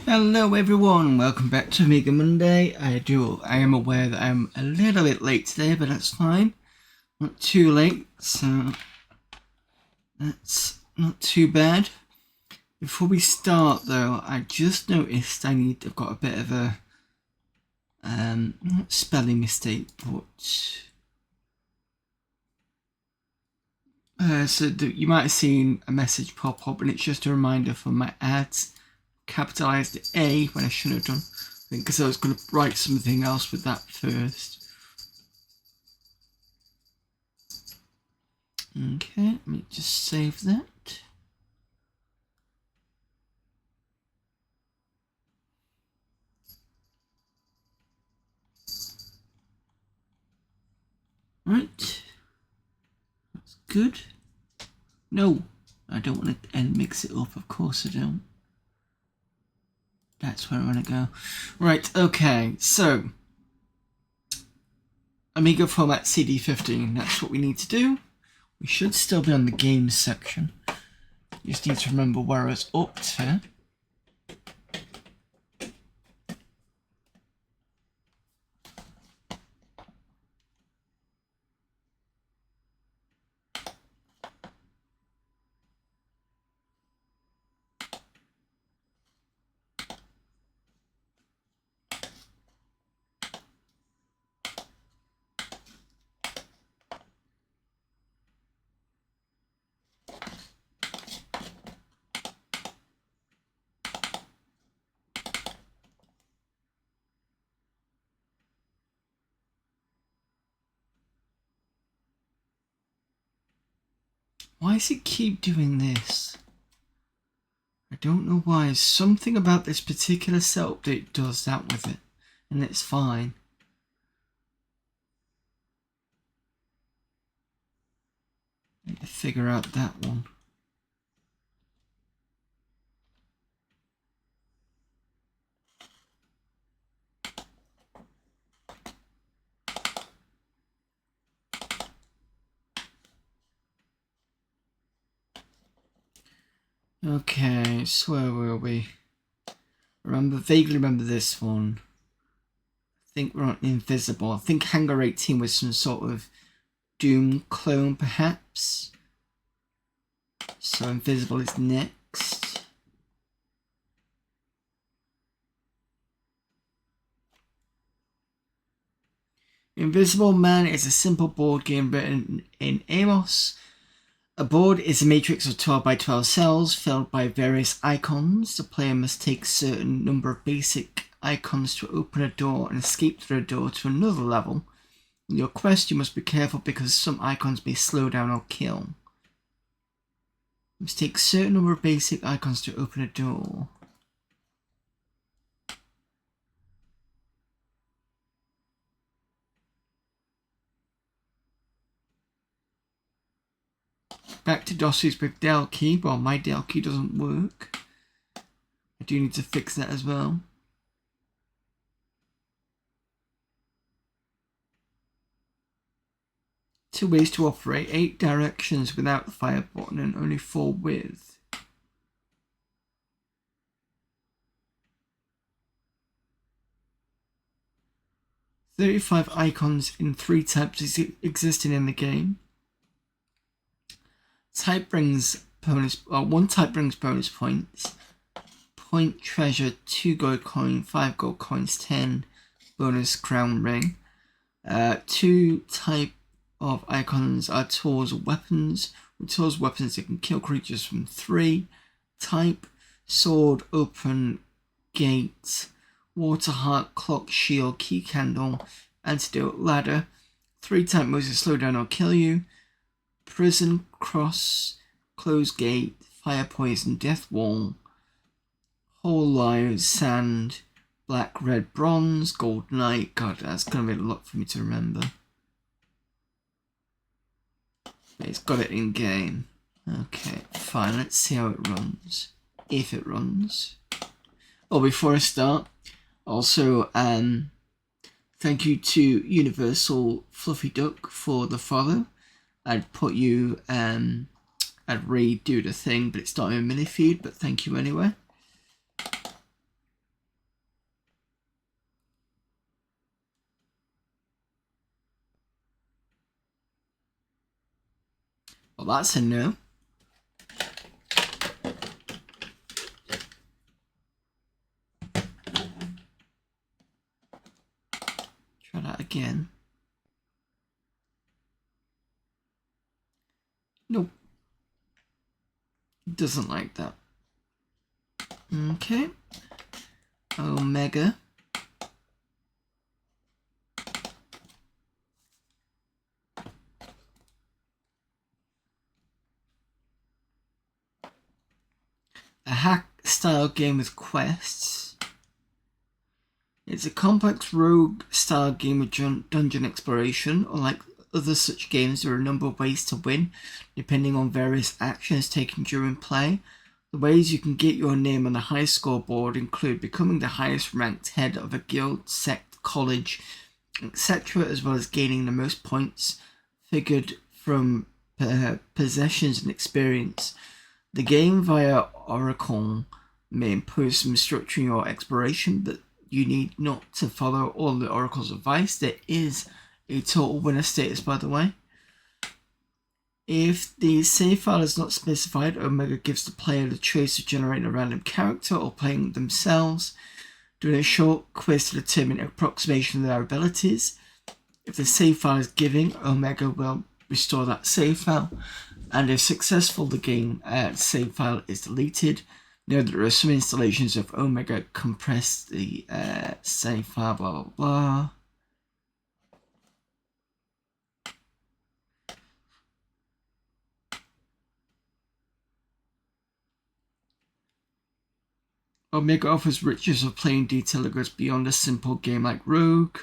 Hello everyone, welcome back to Amiga Monday. I am aware that I'm a little bit late today, but that's fine. Not too late, so that's not too bad. Before we start though, I just noticed I've got a bit of a not spelling mistake, but you might have seen a message pop up and it's just a reminder for my ads. Capitalized A when I shouldn't have done. I think because I was going to write something else with that first. Okay, let me just save that. Right, that's good. No, I don't want to mix it up, of course I don't. That's where I want to go. Right, okay, so Amiga format CD15, that's what we need to do. We should still be on the games section. You just need to remember where I was up to. Why does it keep doing this? I don't know why. Something about this particular set update does that with it, and it's fine. I need to figure out that one. Okay, so where were we? Vaguely remember this one. I think we're on Invisible. I think Hangar 18 was some sort of Doom clone, perhaps. So Invisible is next. Invisible Man is a simple board game written in Amos. A board is a matrix of 12 by 12 cells filled by various icons. The player must take a certain number of basic icons to open a door and escape through a door to another level. In your quest, you must be careful because some icons may slow down or kill. You must take a certain number of basic icons to open a door. Back to DOSes with Del key. Well, my Del key doesn't work. I do need to fix that as well. Two ways to operate, 8 directions without the fire button and only 4 with. "35 icons in 3 types existing in the game. Type brings bonus. One type brings bonus points. Point treasure, 2 gold coin, 5 gold coins, 10 bonus crown ring. 2 type of icons are tools or weapons. With tools, weapons, that can kill creatures from 3. Type sword, open gate, water heart, clock, shield, key candle, antidote, ladder. 3 type moves to slow down or kill you. Prison, cross, close gate, fire poison, death wall, whole lives, sand, black, red, bronze, gold knight. God, that's gonna be a lot for me to remember. It's got it in game. Okay, fine, let's see how it runs. If it runs. Oh, before I start, also, thank you to Universal Fluffy Duck for the follow. I'd put you, I'd redo the thing, but it's not in a mini feed, but thank you anyway. Well, that's a no. Try that again. Nope. Doesn't like that. Okay. Omega. A hack-style game with quests. It's a complex rogue-style game with dungeon exploration. Unlike other such games, there are a number of ways to win, depending on various actions taken during play. The ways you can get your name on the high scoreboard include becoming the highest ranked head of a guild, sect, college, etc., as well as gaining the most points figured from possessions and experience. The game via Oracle may impose some structure in your exploration, but you need not to follow all the Oracle's advice. There is a total winner status, by the way. If the save file is not specified, Omega gives the player the choice of generating a random character or playing themselves, doing a short quiz to determine an approximation of their abilities. If the save file is given, Omega will restore that save file, and if successful, the game save file is deleted. Know that there are some installations of Omega compress the save file, blah blah blah. Omega offers riches of playing detail that goes beyond a simple game like Rogue.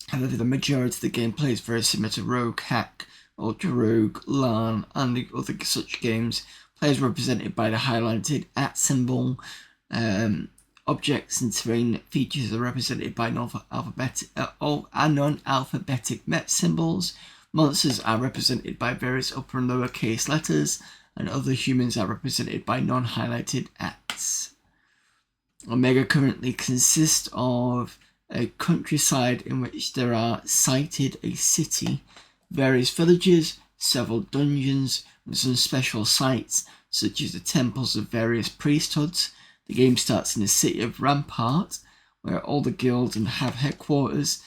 However, the majority of the gameplay is very similar to Rogue, Hack, Ultra Rogue, LAN, and the other such games. Players are represented by the highlighted @ symbol. Objects and terrain features are represented by non-alphabetic met symbols. Monsters are represented by various upper and lower case letters, and other humans are represented by non-highlighted ats. Omega currently consists of a countryside in which there are sited a city, various villages, several dungeons, and some special sites, such as the temples of various priesthoods. The game starts in the city of Rampart, where all the guilds have headquarters.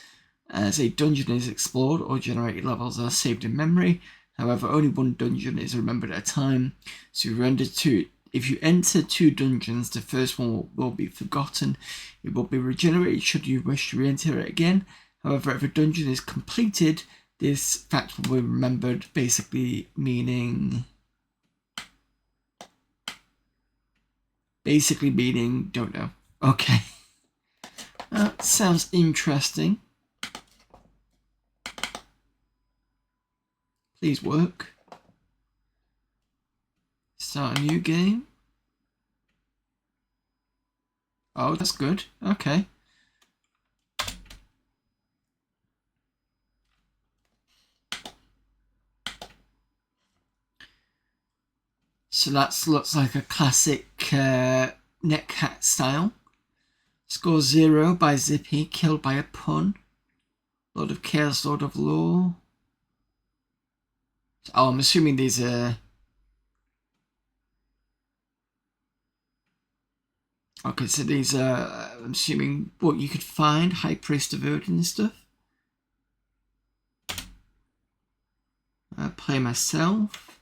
As a dungeon is explored, or generated levels are saved in memory. However, only one dungeon is remembered at a time. So if you enter 2 dungeons, the first one will be forgotten. It will be regenerated should you wish to re-enter it again. However, if a dungeon is completed, this fact will be remembered, basically meaning don't know. Okay. That sounds interesting. Please work. Start a new game. Oh, that's good. Okay. So that looks like a classic netcat style. Score 0 by Zippy, killed by a pun. Lord of Chaos, Lord of Law. Oh, I'm assuming these are... Okay, so these are, I'm assuming, what you could find, High Priest of Odin and stuff. Play myself.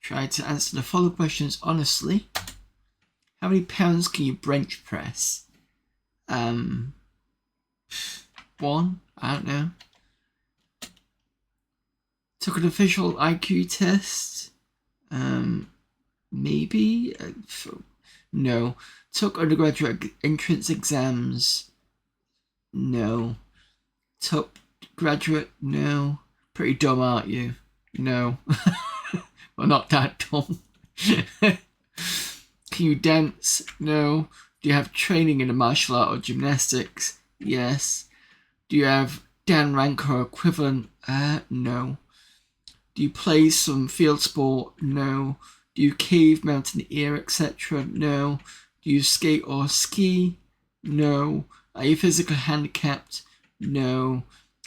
Try to answer the following questions honestly. How many pounds can you bench press? 1? I don't know. Took an official IQ test? Maybe? No. Took undergraduate entrance exams? No. Took graduate? No. Pretty dumb, aren't you? No. Well, not that dumb. Can you dance? No. Do you have training in a martial art or gymnastics? Yes. Do you have Dan rank or equivalent? No. Do you play some field sport? No. Do you cave, mountaineer, etc.? No. Do you skate or ski? No. Are you physically handicapped? No.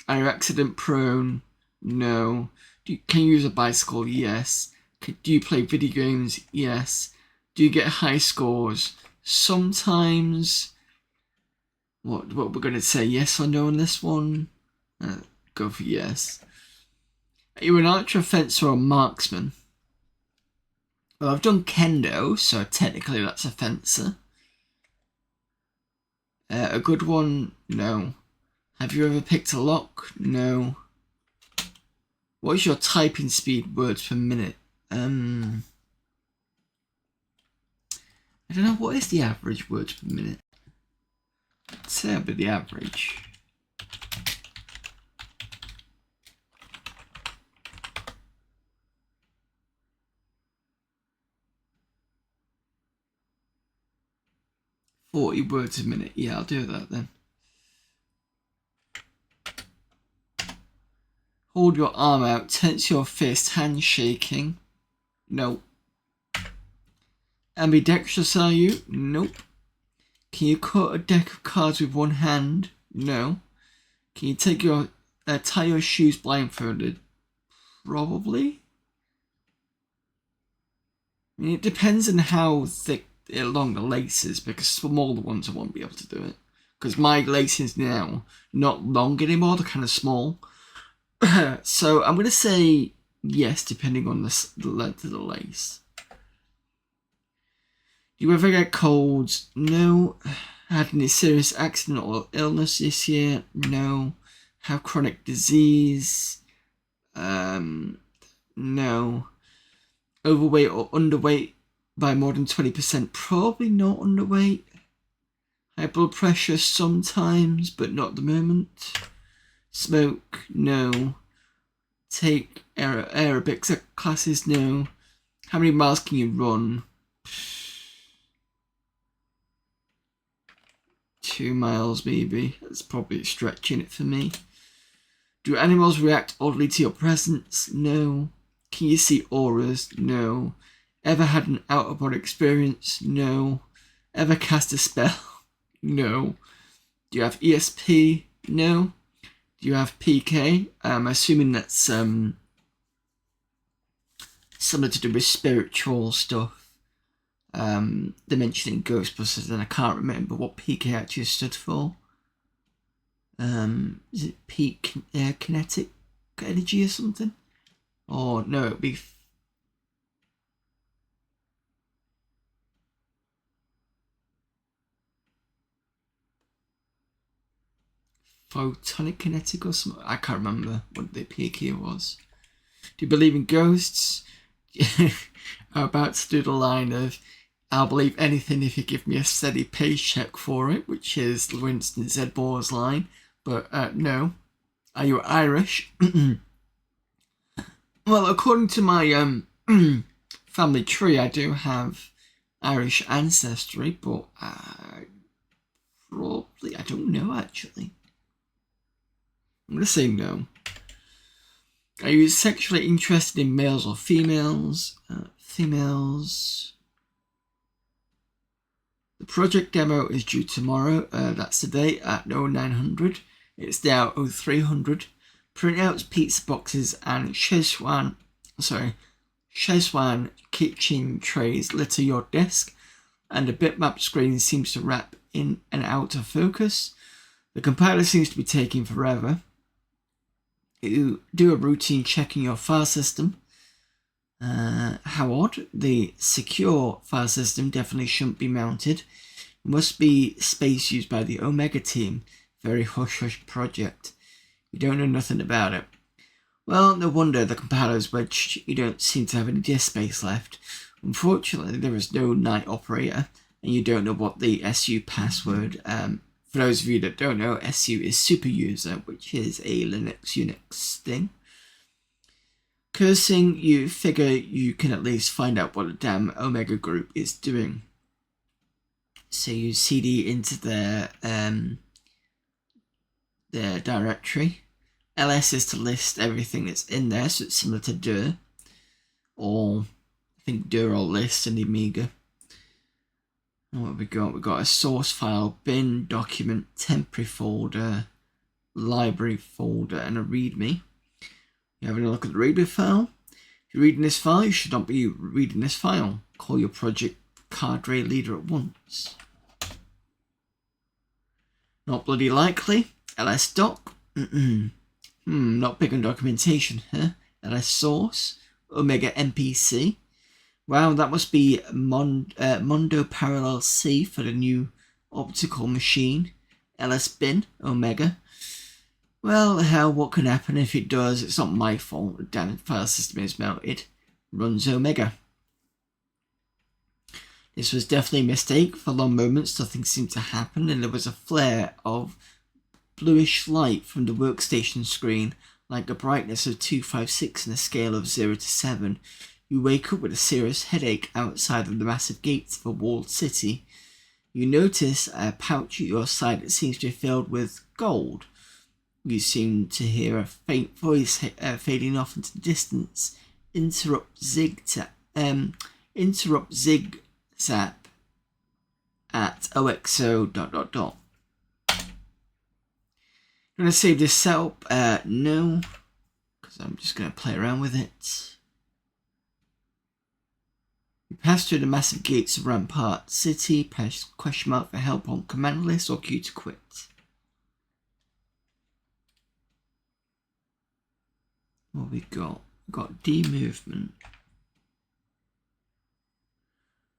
Are you accident prone? No. Can you use a bicycle? Yes. Do you play video games? Yes. Do you get high scores? Sometimes. What we're going to say, yes or no on this one? Go for yes. Are you an archer, fencer, or marksman? Well, I've done kendo, so technically that's a fencer. A good one? No. Have you ever picked a lock? No. What is your typing speed, words per minute? I don't know, what is the average words per minute? I'd say I'll be the average. $40 words a minute. Yeah, I'll do that then. Hold your arm out, tense your fist, hand shaking. No. Ambidextrous are you? Nope. Can you cut a deck of cards with one hand? No. Can you tie your shoes blindfolded? Probably. I mean, it depends on how thick along the laces, because smaller ones I won't be able to do it. Because my laces now not long anymore; they're kind of small. So I'm gonna say yes, depending on the length of the lace. Do you ever get colds? No. Had any serious accident or illness this year? No. Have chronic disease? No. Overweight or underweight by more than 20%? Probably not underweight. High blood pressure sometimes, but not at the moment. Smoke? No. Take aerobics classes? No. How many miles can you run? 2 miles maybe. That's probably stretching it for me. Do animals react oddly to your presence? No. Can you see auras? No. Ever had an out-of-body experience? No. Ever cast a spell? No. Do you have ESP? No. Do you have PK? I'm assuming that's similar to do with spiritual stuff. They mentioned in Ghostbusters, and I can't remember what PK actually stood for. Is it peak kinetic energy or something? Or no, it'd be photonic kinetic or something. I can't remember what the PK was. Do you believe in ghosts? I'm about to do the line of I'll believe anything if you give me a steady paycheck for it, which is Winston Zedbore's line. But no. Are you Irish? Well, according to my family tree, I do have Irish ancestry, but probably, I don't know actually. I'm going to say no. Are you sexually interested in males or females? Females. The project demo is due tomorrow. That's today at 0900. It's now 0300. Printouts, pizza boxes, and Szechuan kitchen trays litter your desk, and the bitmap screen seems to wrap in and out of focus. The compiler seems to be taking forever. You do a routine check in your file system. How odd. The secure file system definitely shouldn't be mounted. Must be space used by the Omega team. Very hush-hush project. You don't know nothing about it. Well, no wonder the compiler is wedged. You don't seem to have any disk space left. Unfortunately, there is no night operator, and you don't know what the SU password. For those of you that don't know, SU is super user, which is a Linux Unix thing. Cursing, you figure you can at least find out what the damn Omega group is doing. So you CD into their directory. ls is to list everything that's in there, so it's similar to dir, or I think dir or list in the Amiga. And what have we got? We've got a source file, bin, document, temporary folder, library folder, and a readme. You're having a look at the radio file. If you're reading this file, you should not be reading this file. Call your project cadre leader at once. Not bloody likely. LS doc. Not big on documentation, huh? LS source. Omega MPC. Wow, that must be Mondo Parallel C for the new optical machine. LS bin. Omega. Well, hell, what can happen if it does? It's not my fault. The damn file system is melted. Runs Omega. This was definitely a mistake. For long moments, nothing seemed to happen, and there was a flare of bluish light from the workstation screen, like a brightness of 256 on a scale of 0 to 7. You wake up with a serious headache outside of the massive gates of a walled city. You notice a pouch at your side that seems to be filled with gold. You seem to hear a faint voice fading off into the distance. Interrupt zigzap at OXO ... I'm going to save this setup. No, because I'm just going to play around with it. You pass through the massive gates of Rampart City. Press question mark for help on command list or Q to quit. What we got? We've got D movement.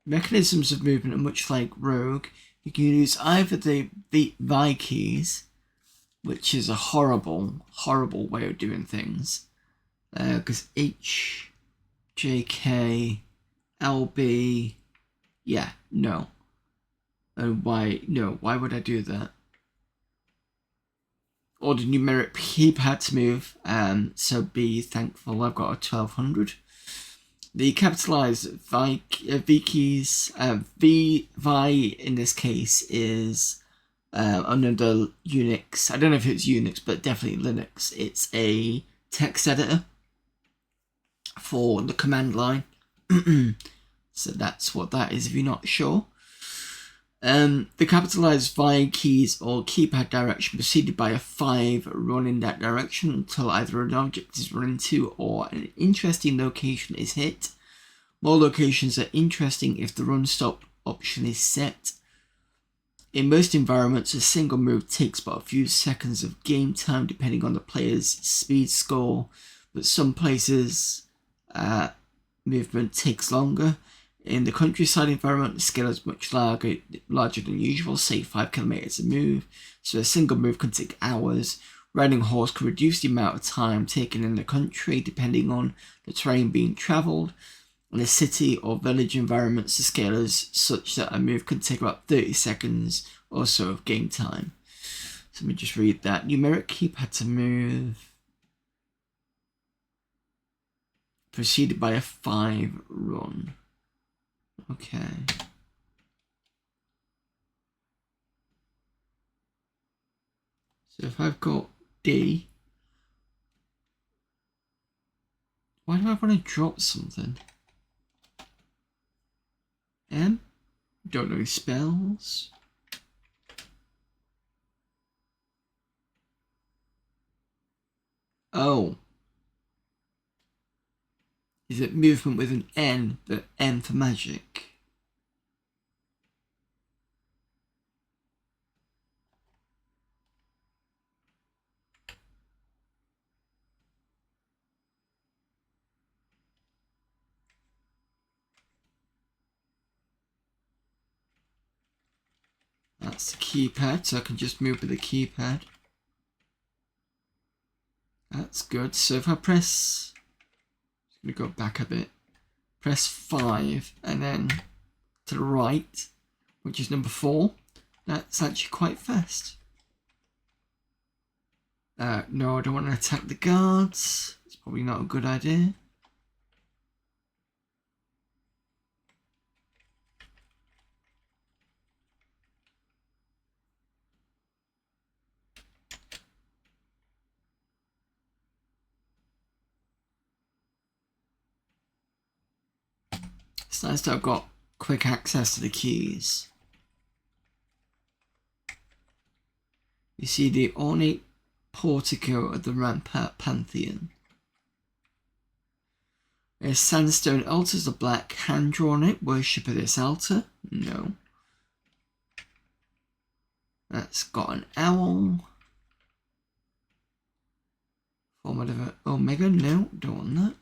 Mechanisms of movement are much like Rogue. You can use either the V keys, which is a horrible way of doing things. Because H, J, K, L, B, yeah, no. Why would I do that? Or the numeric keypad to move, so be thankful I've got a 1200. The capitalized V keys, V in this case is under the Unix. I don't know if it's Unix, but definitely Linux. It's a text editor for the command line. So that's what that is if you're not sure. The capitalized V keys or keypad direction preceded by a 5 run in that direction until either an object is run into or an interesting location is hit. More locations are interesting if the run stop option is set. In most environments, a single move takes but a few seconds of game time depending on the player's speed score, but some places movement takes longer. In the countryside environment, the scale is much larger than usual, say 5 kilometers a move, so a single move can take hours. Riding a horse can reduce the amount of time taken in the country depending on the terrain being travelled. In a city or village environments, the scale is such that a move can take about 30 seconds or so of game time. So let me just read that. Numeric keypad to move, preceded by a 5 run. Okay. So if I've got D, why do I want to drop something? M? Don't know any spells. Oh. Is it movement with an N, but M for magic? That's the keypad, so I can just move with the keypad. That's good. So if I press, I'm going to go back a bit, press 5 and then to the right, which is number 4, that's actually quite fast. No, I don't want to attack the guards. It's probably not a good idea. It's nice that I've got quick access to the keys. You see the ornate portico of the Rampart Pantheon. A sandstone altars a black hand drawn on it. Worship at this altar. No. That's got an owl. Format of an omega. No, don't want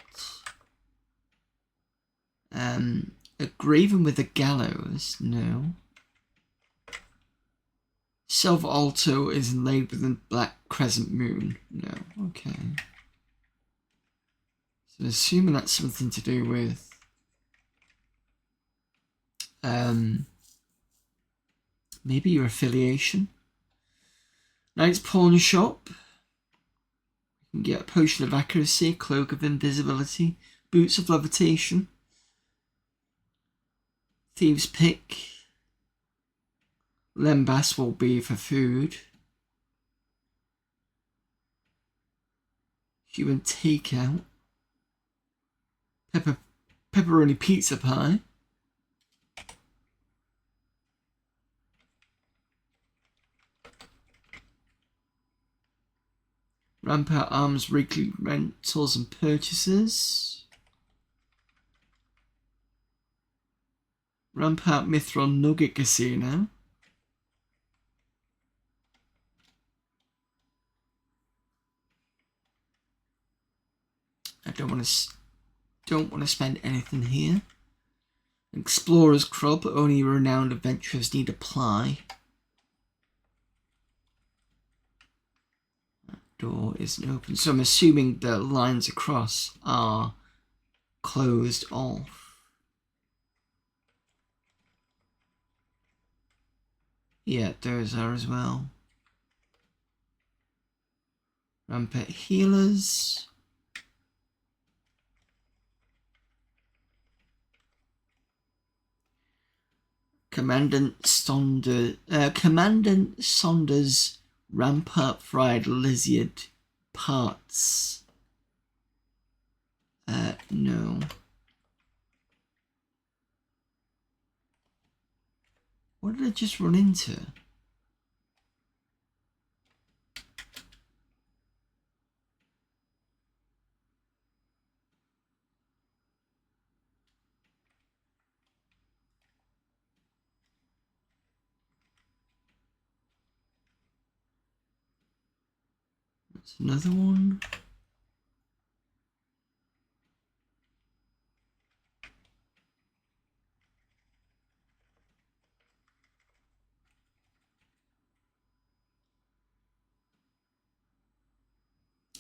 that. A graven with a gallows. No. Silver altar is inlaid with a black crescent moon. No. Okay. So assuming that's something to do with maybe your affiliation. Knight's pawn shop. You can get a potion of accuracy, cloak of invisibility, boots of levitation, thieves pick. Lembas will be for food. Human takeout. Pepperoni pizza pie. Rampart Arms weekly rentals and purchases. Rampart Mithril Nugget Casino. I don't want to spend anything here. Explorer's Club, only renowned adventurers need apply. That door isn't open, so I'm assuming the lines across are closed off. Yeah, those are as well. Rampart Healers. Commandant Saunders Rampart Fried Lizard Parts. No. What did I just run into? That's another one.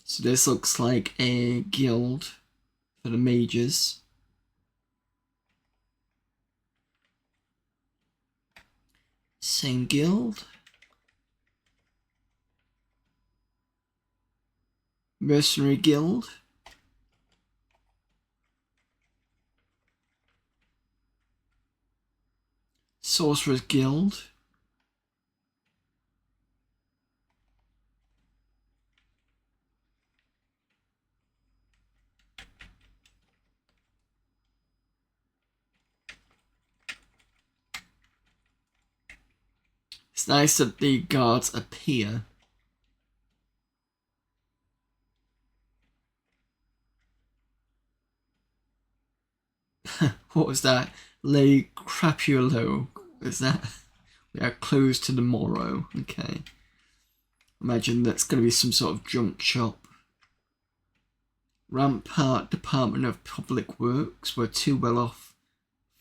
So this looks like a guild for the mages. Same guild. Mercenary Guild. Sorcerer's Guild. It's nice that the guards appear. What was that? Le Crapulo. Is that? We are closed to the morrow. Okay. Imagine that's going to be some sort of junk shop. Rampart Department of Public Works. We're too well off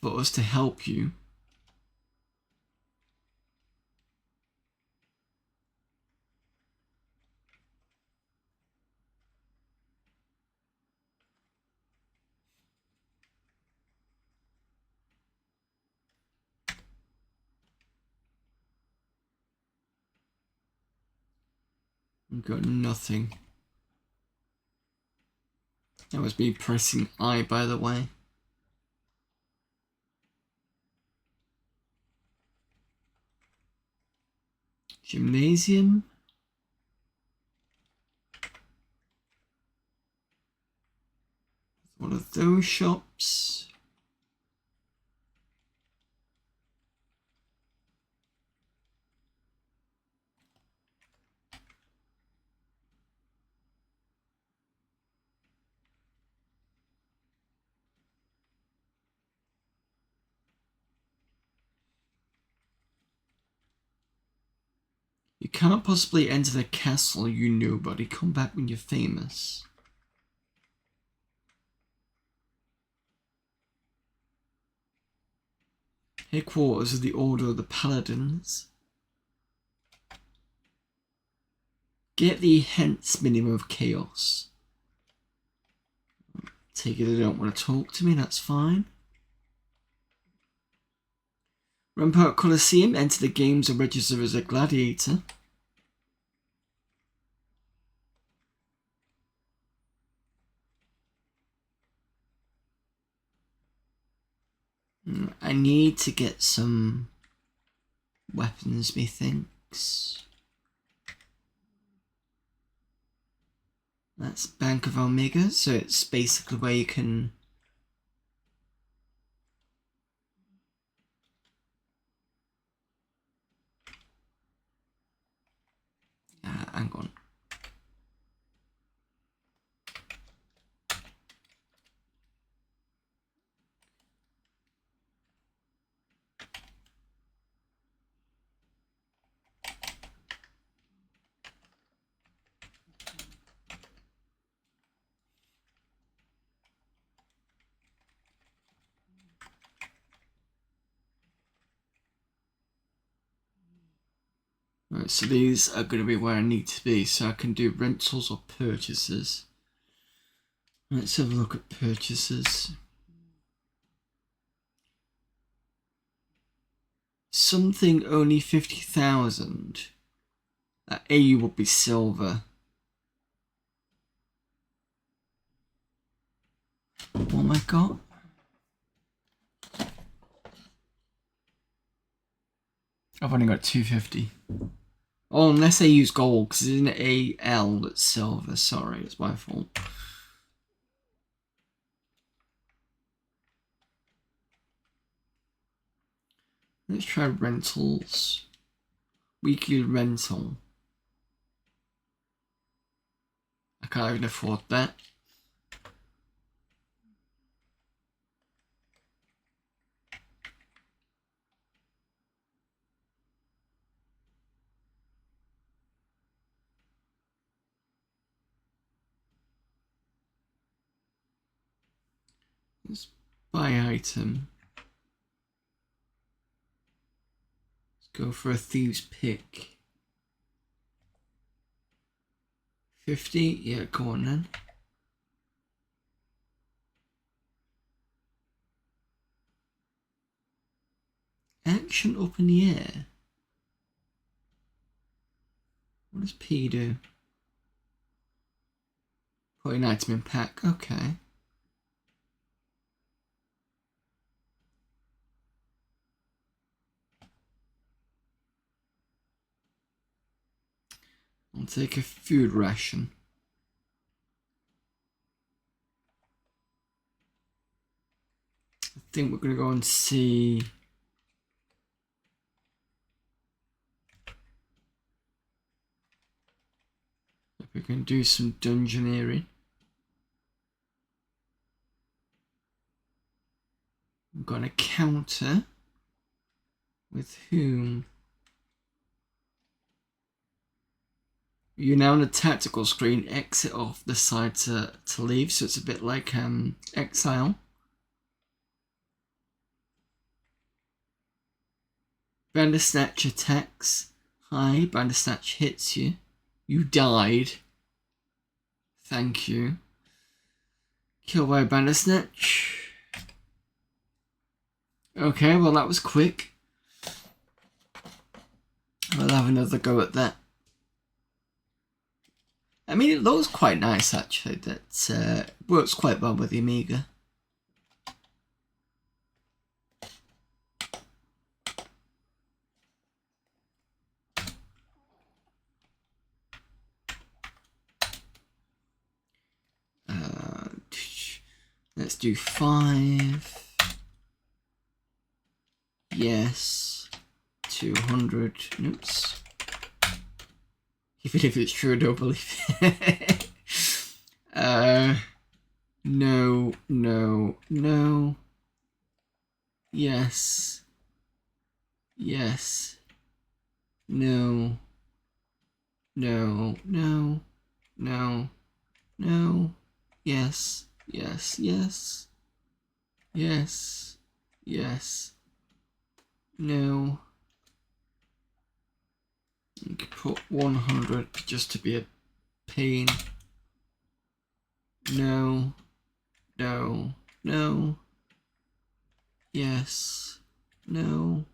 for us to help you. We've got nothing. That was me pressing I, by the way. Gymnasium. One of those shops. You cannot possibly enter the castle, you nobody. Come back when you're famous. Headquarters of the Order of the Paladins. Get the hence minimum of chaos. Take it they don't want to talk to me, that's fine. Rampart Coliseum, enter the games and register as a gladiator. I need to get some weapons, methinks. That's Bank of Amiga, so it's basically where you can hang on. Right, so these are going to be where I need to be, so I can do rentals or purchases. Let's have a look at purchases. Something only 50,000. That AU would be silver. Oh my god. I've only got 250. Oh, unless I use gold, because it's an AL that's silver. Sorry, it's my fault. Let's try rentals. Weekly rental. I can't even afford that. Let's buy item. Let's go for a thieves pick. 50? Yeah, go on then. Action up in the air. What does P do? Put an item in pack. Okay. I'll take a food ration. I think we're going to go and see... if we can do some dungeoneering. I'm going to counter with whom? You're now on the tactical screen, exit off the side to leave, so it's a bit like Exile. Bandersnatch attacks. Hi, Bandersnatch hits you. You died. Thank you. Kill by Bandersnatch. Okay, well that was quick. I'll have another go at that. I mean, it looks quite nice actually. That works quite well with the Amiga. Let's do 5. Yes. 200. Oops. Even if it's true, I don't believe it. No, no, no. Yes. Yes. No. no, no, no, no, yes, yes, yes, yes, yes, no. You could put 100 just to be a pain. No, no, no, yes, no.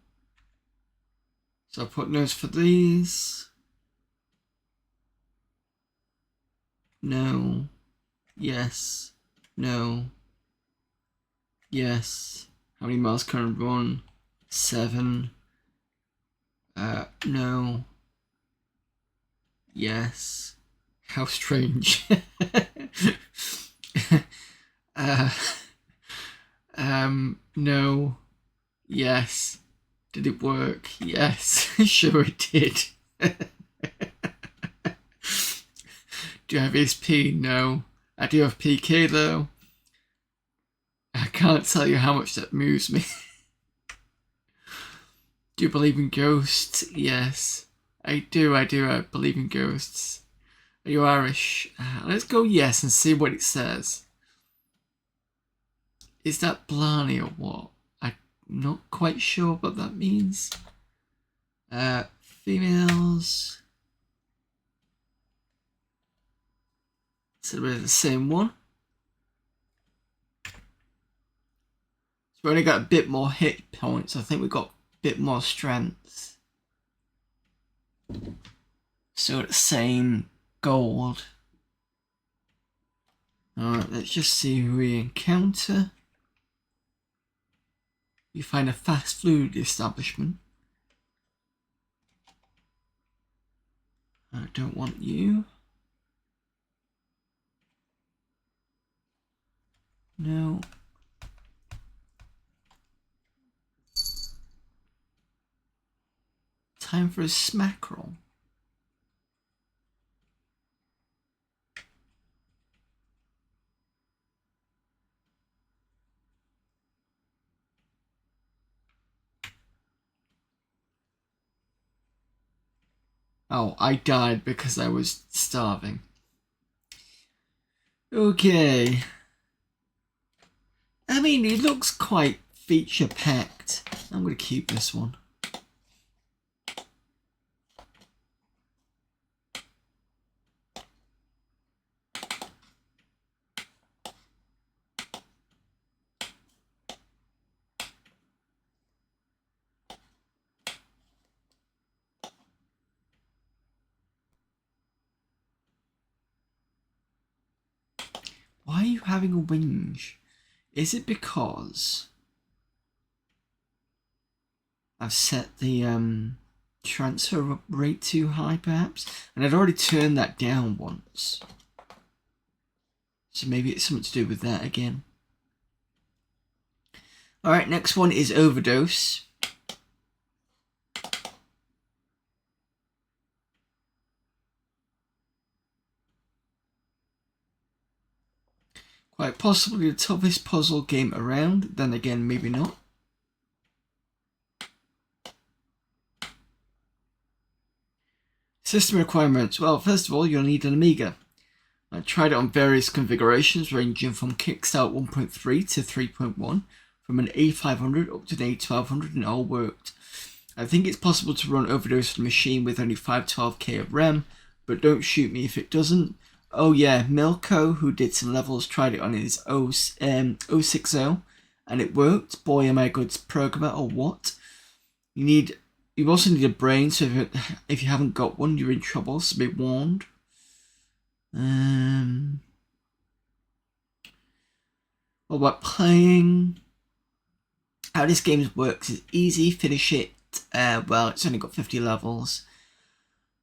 So I'll put no's for these. No, yes, no, yes. How many miles can I run? 7. No, yes. How strange. uh, no, yes. Did it work? Yes, sure it did. Do you have ESP? No. I do have PK though. I can't tell you how much that moves me. Do you believe in ghosts? Yes. I do, I believe in ghosts. Are you Irish? Let's go yes and see what it says. Is that Blarney or what? I'm not quite sure what that means. Females. So we're the same one. So we only got a bit more hit points. I think we got a bit more strength. So the same gold. Alright, let's just see who we encounter. You find a fast food establishment. I don't want you. No. Time for a smack roll. Oh, I died because I was starving. Okay. I mean, it looks quite feature-packed. I'm going to keep this one. Why are you having a whinge? Is it because I've set the transfer rate too high, perhaps? And I'd already turned that down once. So maybe it's something to do with that again. Alright, next one is Overdose. Quite possibly the toughest puzzle game around, then again, maybe not. System requirements. Well, first of all, you'll need an Amiga. I tried it on various configurations ranging from Kickstart 1.3 to 3.1, from an A500 up to an A1200, and all worked. I think it's possible to run Overdose on a machine with only 512k of RAM, but don't shoot me if it doesn't. Oh yeah, Milko, who did some levels, tried it on his 060 and it worked. Boy, am I a good programmer or what? You also need a brain, so if you haven't got one, you're in trouble, so be warned. What about playing? How this game works is easy, finish it. Well, it's only got 50 levels.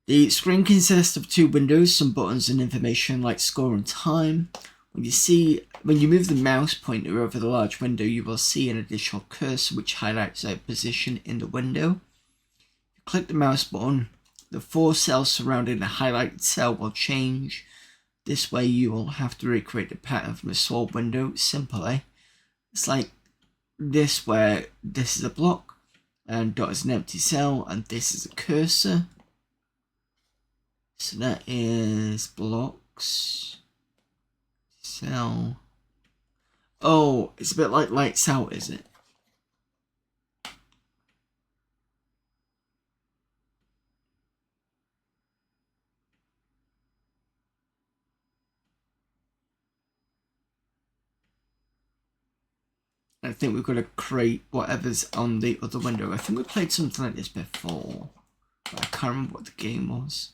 The screen consists of 2 windows, some buttons and information like score and time. When you move the mouse pointer over the large window, you will see an additional cursor which highlights a position in the window. Click the mouse button, the 4 cells surrounding the highlighted cell will change. This way you will have to recreate the pattern from a small window. Simple, eh? It's like this, where this is a block and dot is an empty cell and this is a cursor. So that is blocks. Cell. Oh, it's a bit like lights out, is it? I think we've got to create whatever's on the other window. I think we played something like this before, but I can't remember what the game was.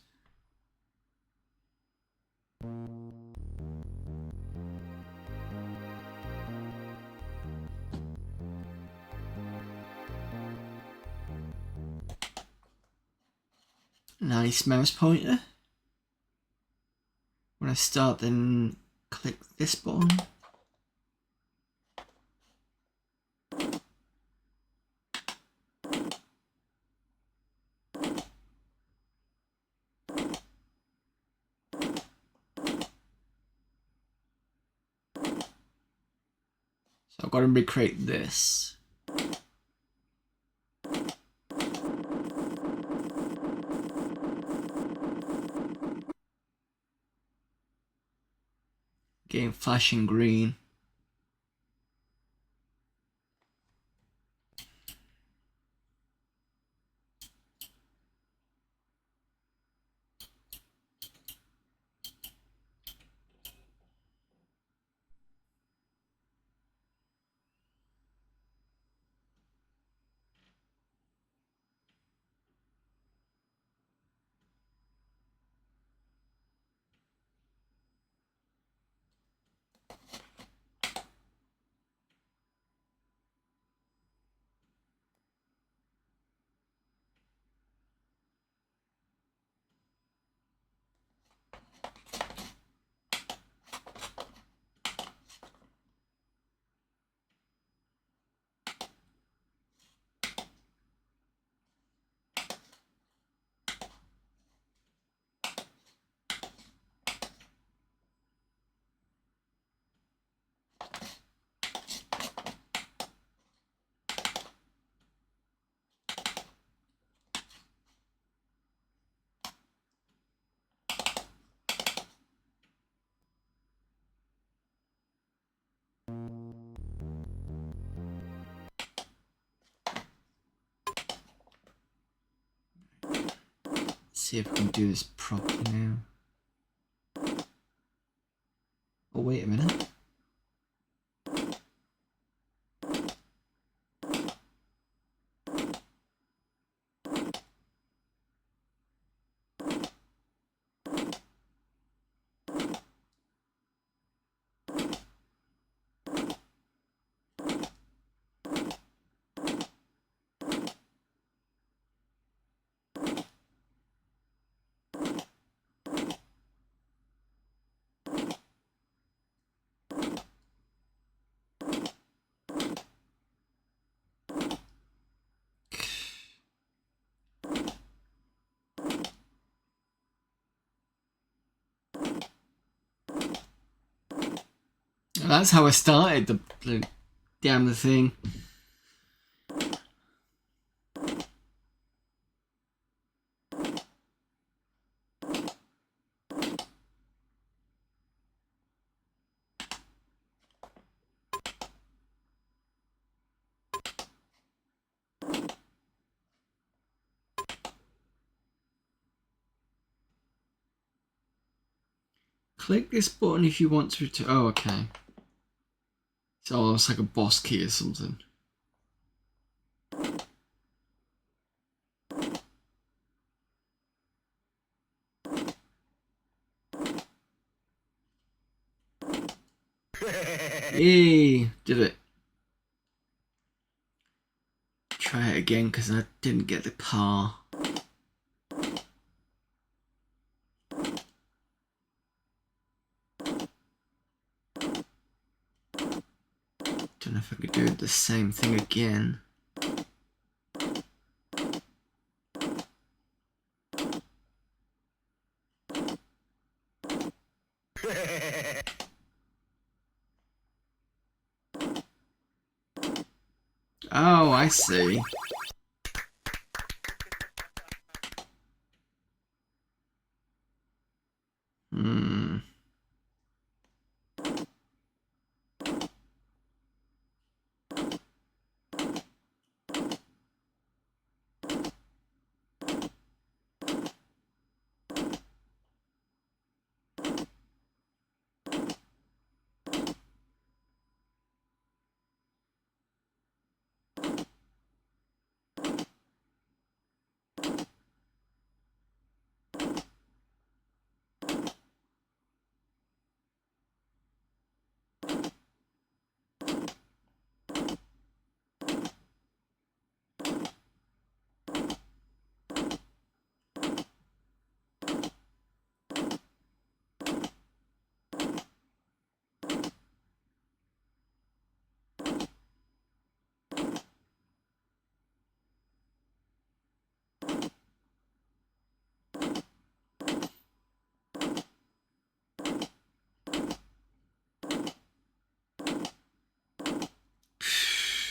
Nice mouse pointer. When I start, then click this button. So I've got to recreate this. Getting flashing green. See if we can do this properly now. Oh, wait a minute. That's how I started the damn thing. Click this button if you want to return. Oh, okay. It's almost like a boss key or something. Yay! Did it. Try it again because I didn't get the car. Don't know if I could do the same thing again. Oh, I see.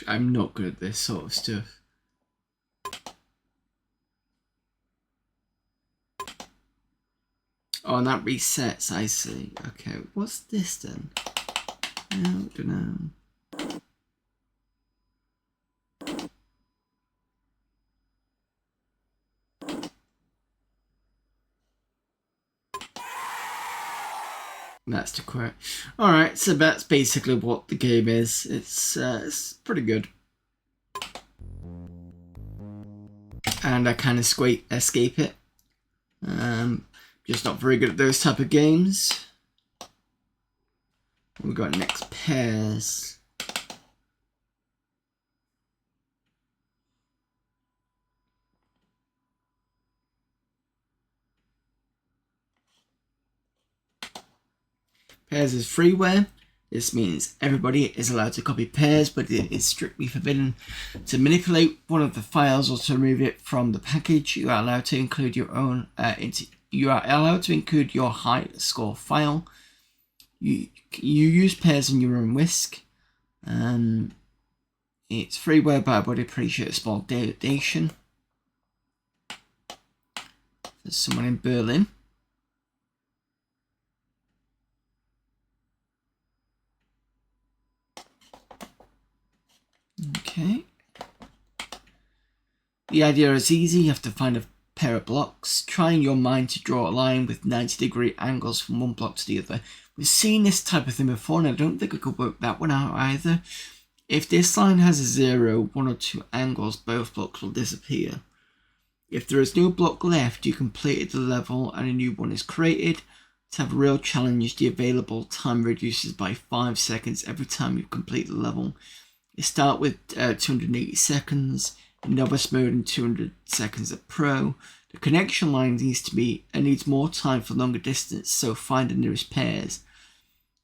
I'm not good at this sort of stuff. Oh, and that resets, I see. Okay, what's this then? I don't know. That's to quote. Alright, so that's basically what the game is. It's pretty good. And I kind of escape it. Just not very good at those type of games. We've got next pairs. Pairs is freeware. This means everybody is allowed to copy pairs, but it is strictly forbidden to manipulate one of the files or to remove it from the package. You are allowed to include your own. You are allowed to include your high score file. You use pairs on your own risk. It's freeware, but I would appreciate a small donation. There's someone in Berlin. Okay. The idea is easy. You have to find a pair of blocks. Try in your mind to draw a line with 90-degree angles from one block to the other. We've seen this type of thing before, and I don't think I could work that one out either. If this line has a 0, 1 or 2 angles, both blocks will disappear. If there is no block left, you completed the level and a new one is created. To have a real challenge, the available time reduces by 5 seconds every time you complete the level. You start with 280 seconds, in novice mode and 200 seconds at pro. The connection line needs more time for longer distance, so find the nearest pairs.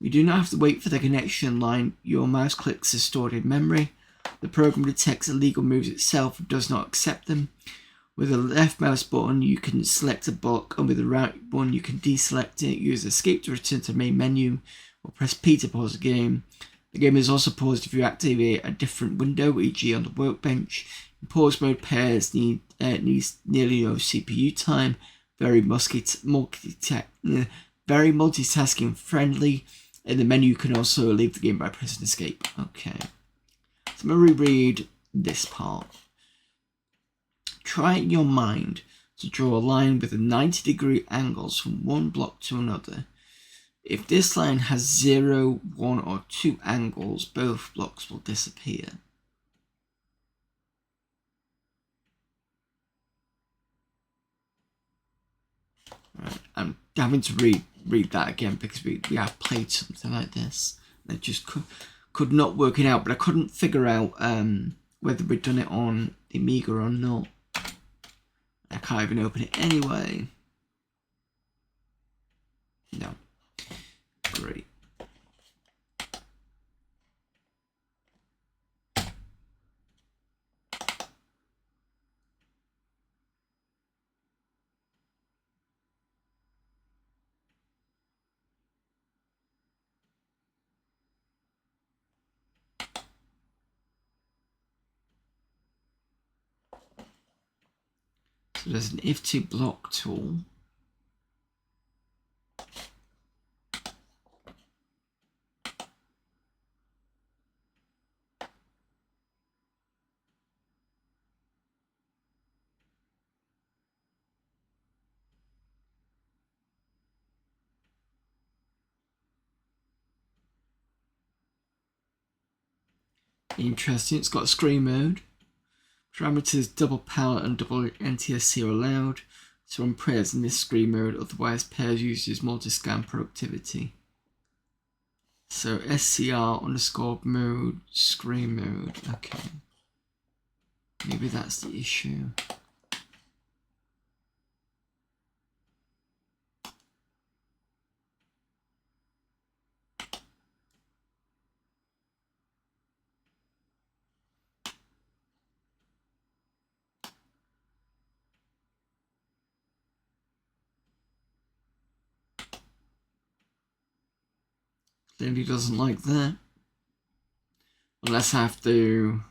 You do not have to wait for the connection line. Your mouse clicks are stored in memory. The program detects illegal moves itself and does not accept them. With the left mouse button, you can select a block, and with the right one, you can deselect it. Use escape to return to the main menu, or press P to pause the game. The game is also paused if you activate a different window, e.g. on the workbench. In pause mode, pairs needs nearly no CPU time, very multitasking friendly. In the menu, you can also leave the game by pressing escape. Okay, so I'm going to reread this part. Try in your mind to draw a line with a 90-degree angles from one block to another. If this line has 0, 1 or 2 angles, both blocks will disappear. Right, I'm having to read that again because we have played something like this. I just could not work it out, but I couldn't figure out whether we'd done it on the Amiga or not. I can't even open it anyway. No. Great. So there's an if2 block tool. Interesting, it's got screen mode. Parameters double power and double NTSC are allowed to run pairs in this screen mode, otherwise pairs uses multi-scan productivity. So SCR underscore mode, screen mode, okay. Maybe that's the issue. Clearly doesn't like that. Unless I have to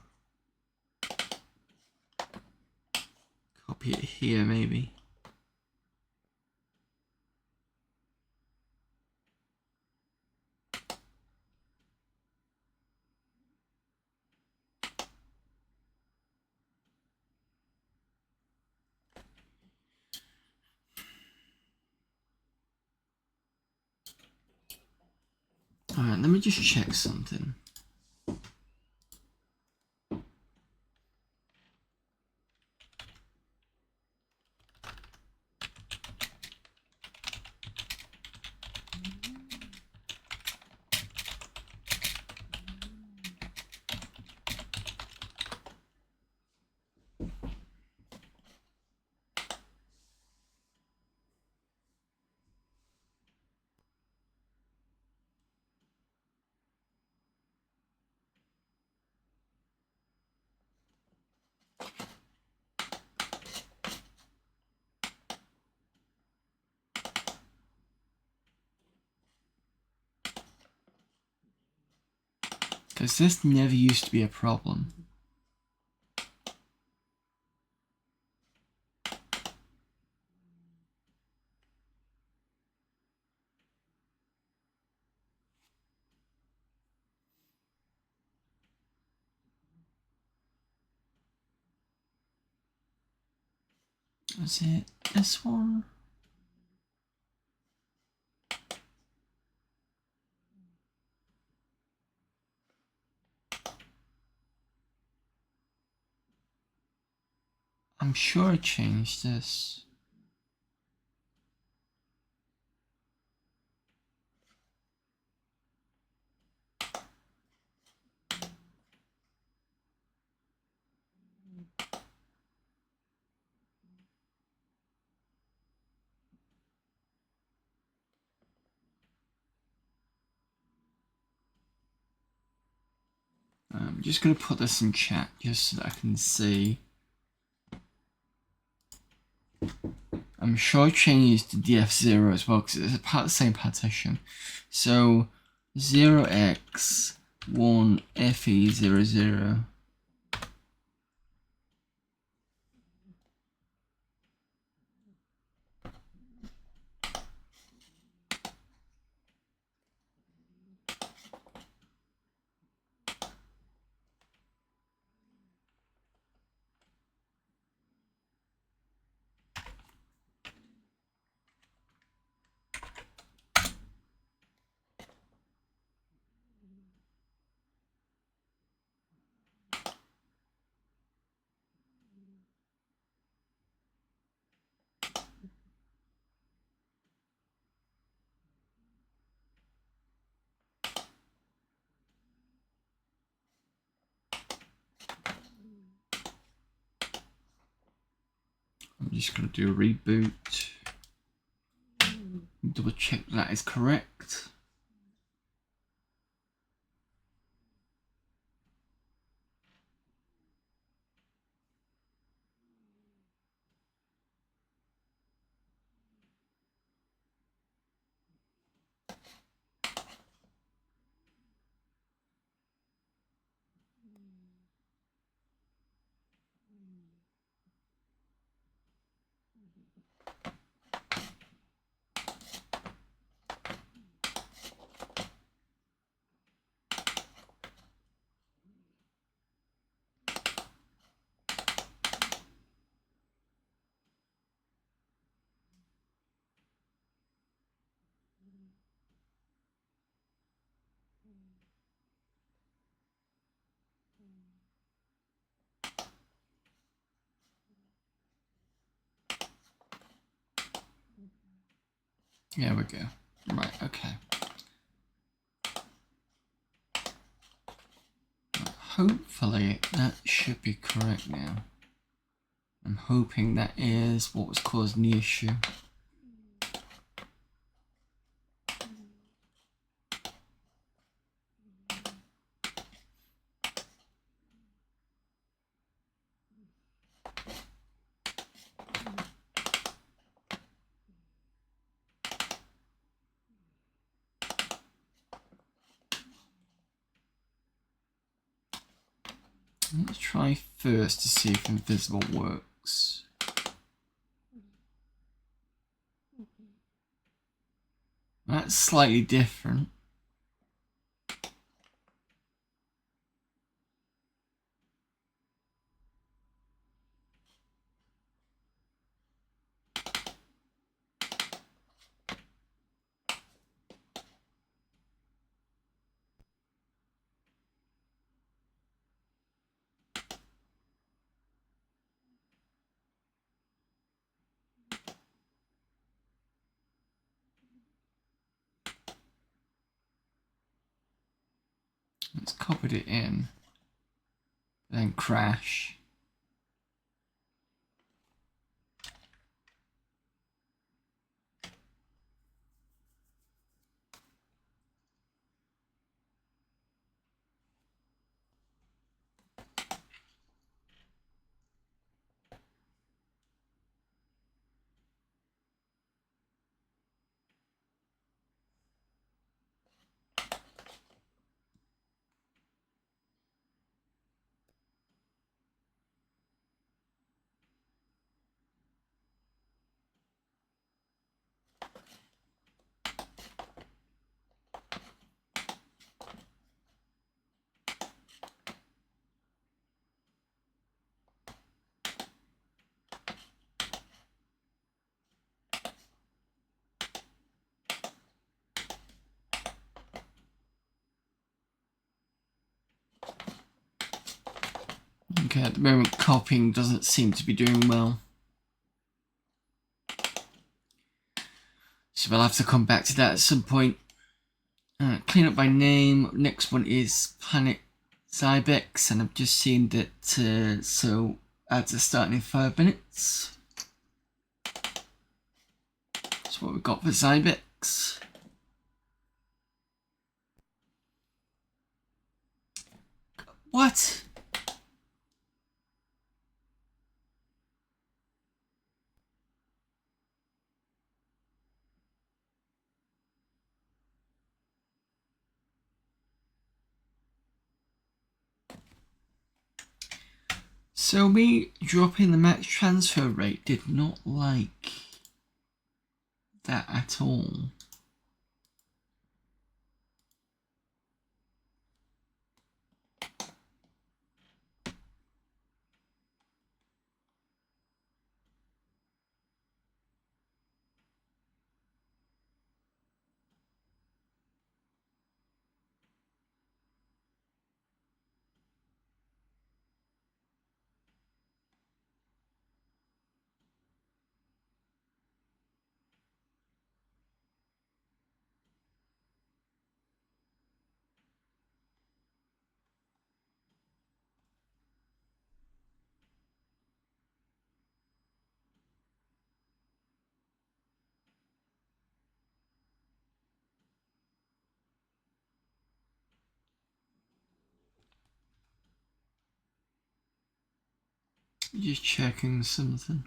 copy it here maybe. Alright, let me just check something. Because this never used to be a problem. Is it this one? I'm sure I changed this. I'm just going to put this in chat just so that I can see. I'm sure I changed to df0 as well because it's part of the same partition. So 0x1fe00. I'm just going to do a reboot. Double check that is correct. There we go. Right, okay. Hopefully that should be correct now. I'm hoping that is what was causing the issue. Let's try first to see if invisible works. That's slightly different. Let's copy it in, then crash. Okay, at the moment copying doesn't seem to be doing well. So we'll have to come back to that at some point. Clean up by name. Next one is Planet Zybex, and I've just seen that, so ads are starting in 5 minutes. That's what we've got for Zybex. What? So me dropping the max transfer rate did not like that at all. Just checking something.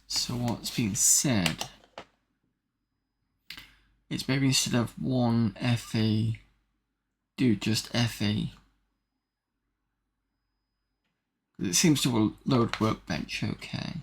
So what's being said is maybe instead of one FE, do just FE. It seems to load Workbench okay.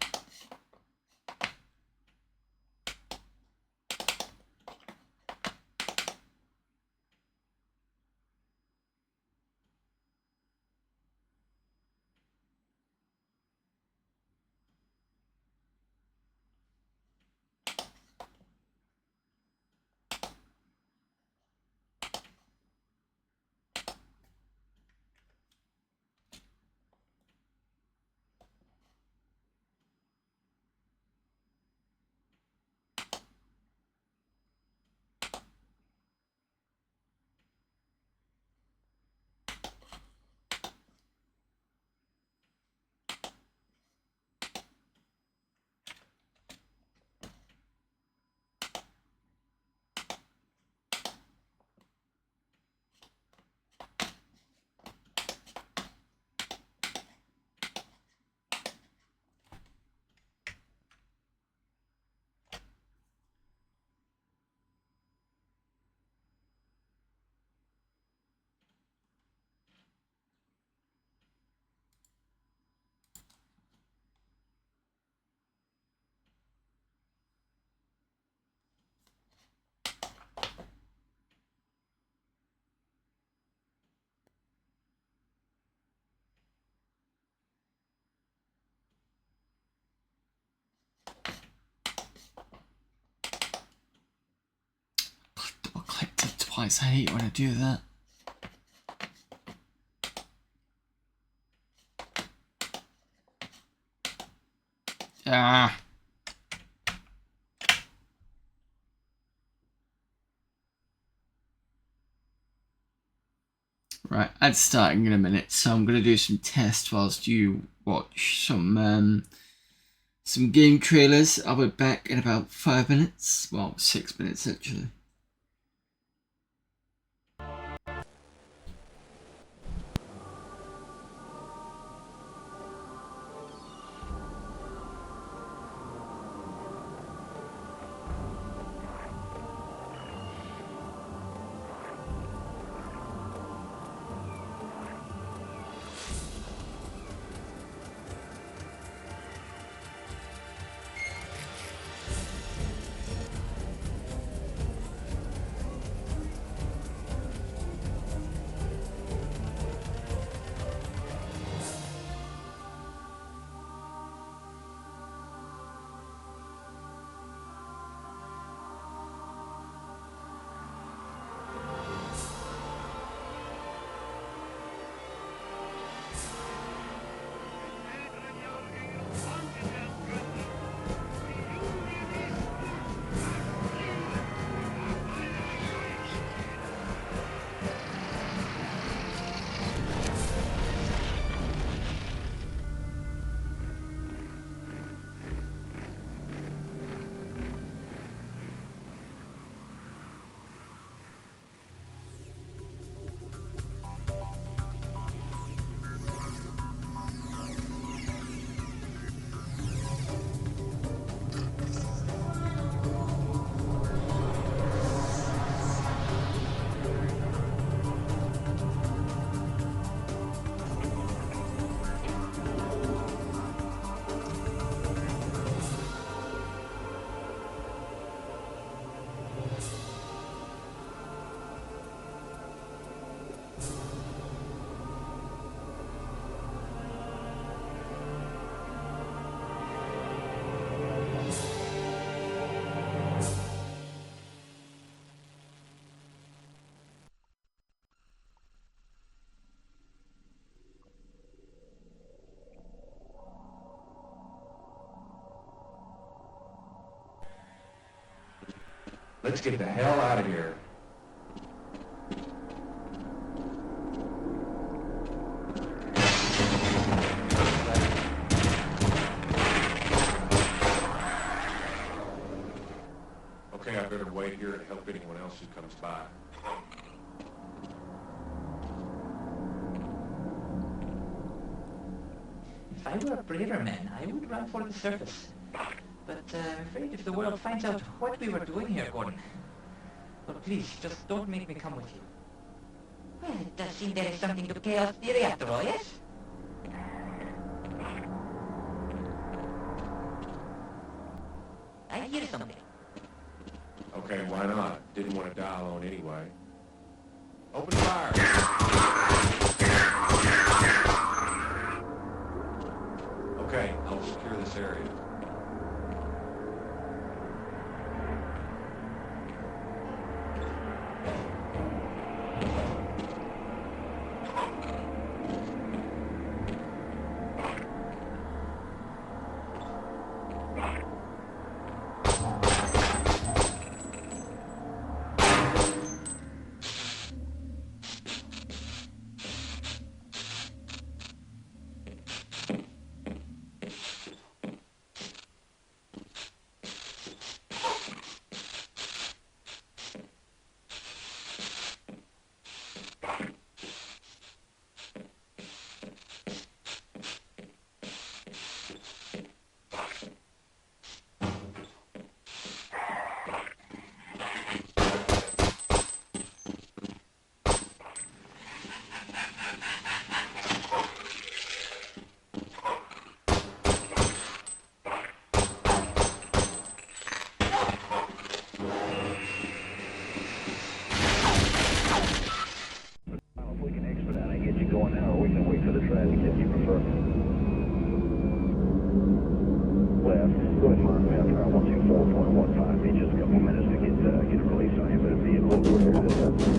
twice. I hate when I do that. Ah. Right, ads starting in a minute, so I'm going to do some tests whilst you watch some game trailers. I'll be back in about 5 minutes. Well, 6 minutes actually. Let's get the hell out of here. Okay, I better wait here to help anyone else who comes by. If I were a braver man, I would run for the surface. But I'm afraid if the world finds out what we were doing here, Gordon... Well, please, just don't make me come with you. Well, it does seem there is something to chaos theory after all, yes? I hear something. Okay, why not? Didn't want to die alone anyway. Open fire! Okay, I'll secure this area. Just a couple minutes to get a release on you, but it'd be a little quicker than that.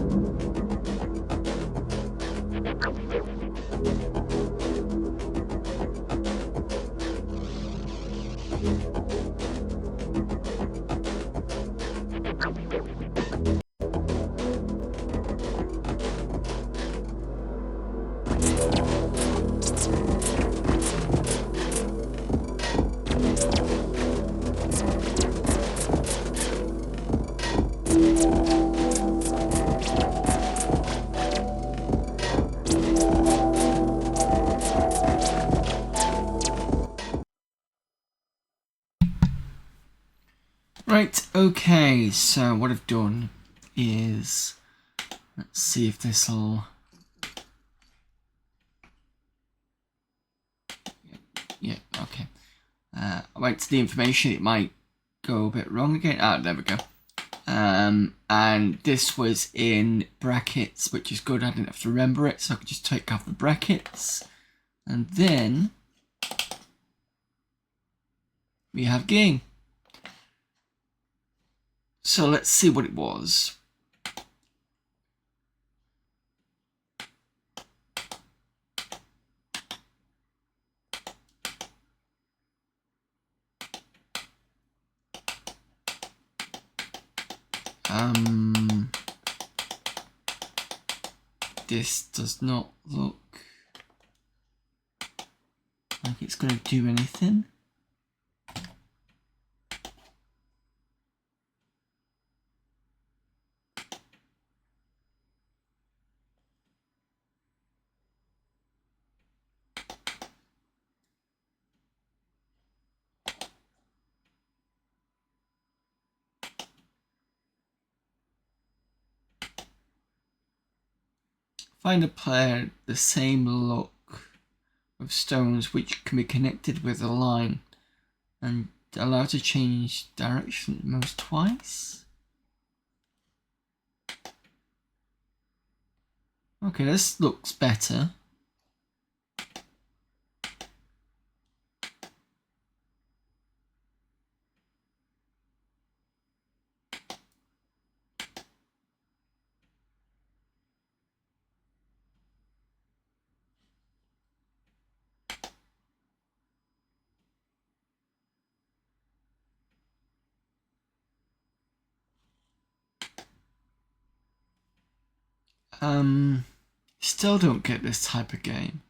Right, okay, so what I've done is, let's see if this'll, yeah, okay. I went to the information, it might go a bit wrong again. Ah, there we go. And this was in brackets, which is good, I didn't have to remember it, so I could just take off the brackets. And then we have game. So let's see what it was. This does not look like it's going to do anything. Find a player the same look of stones which can be connected with a line and allowed to change direction at most twice. Okay, this looks better. Still don't get this type of game.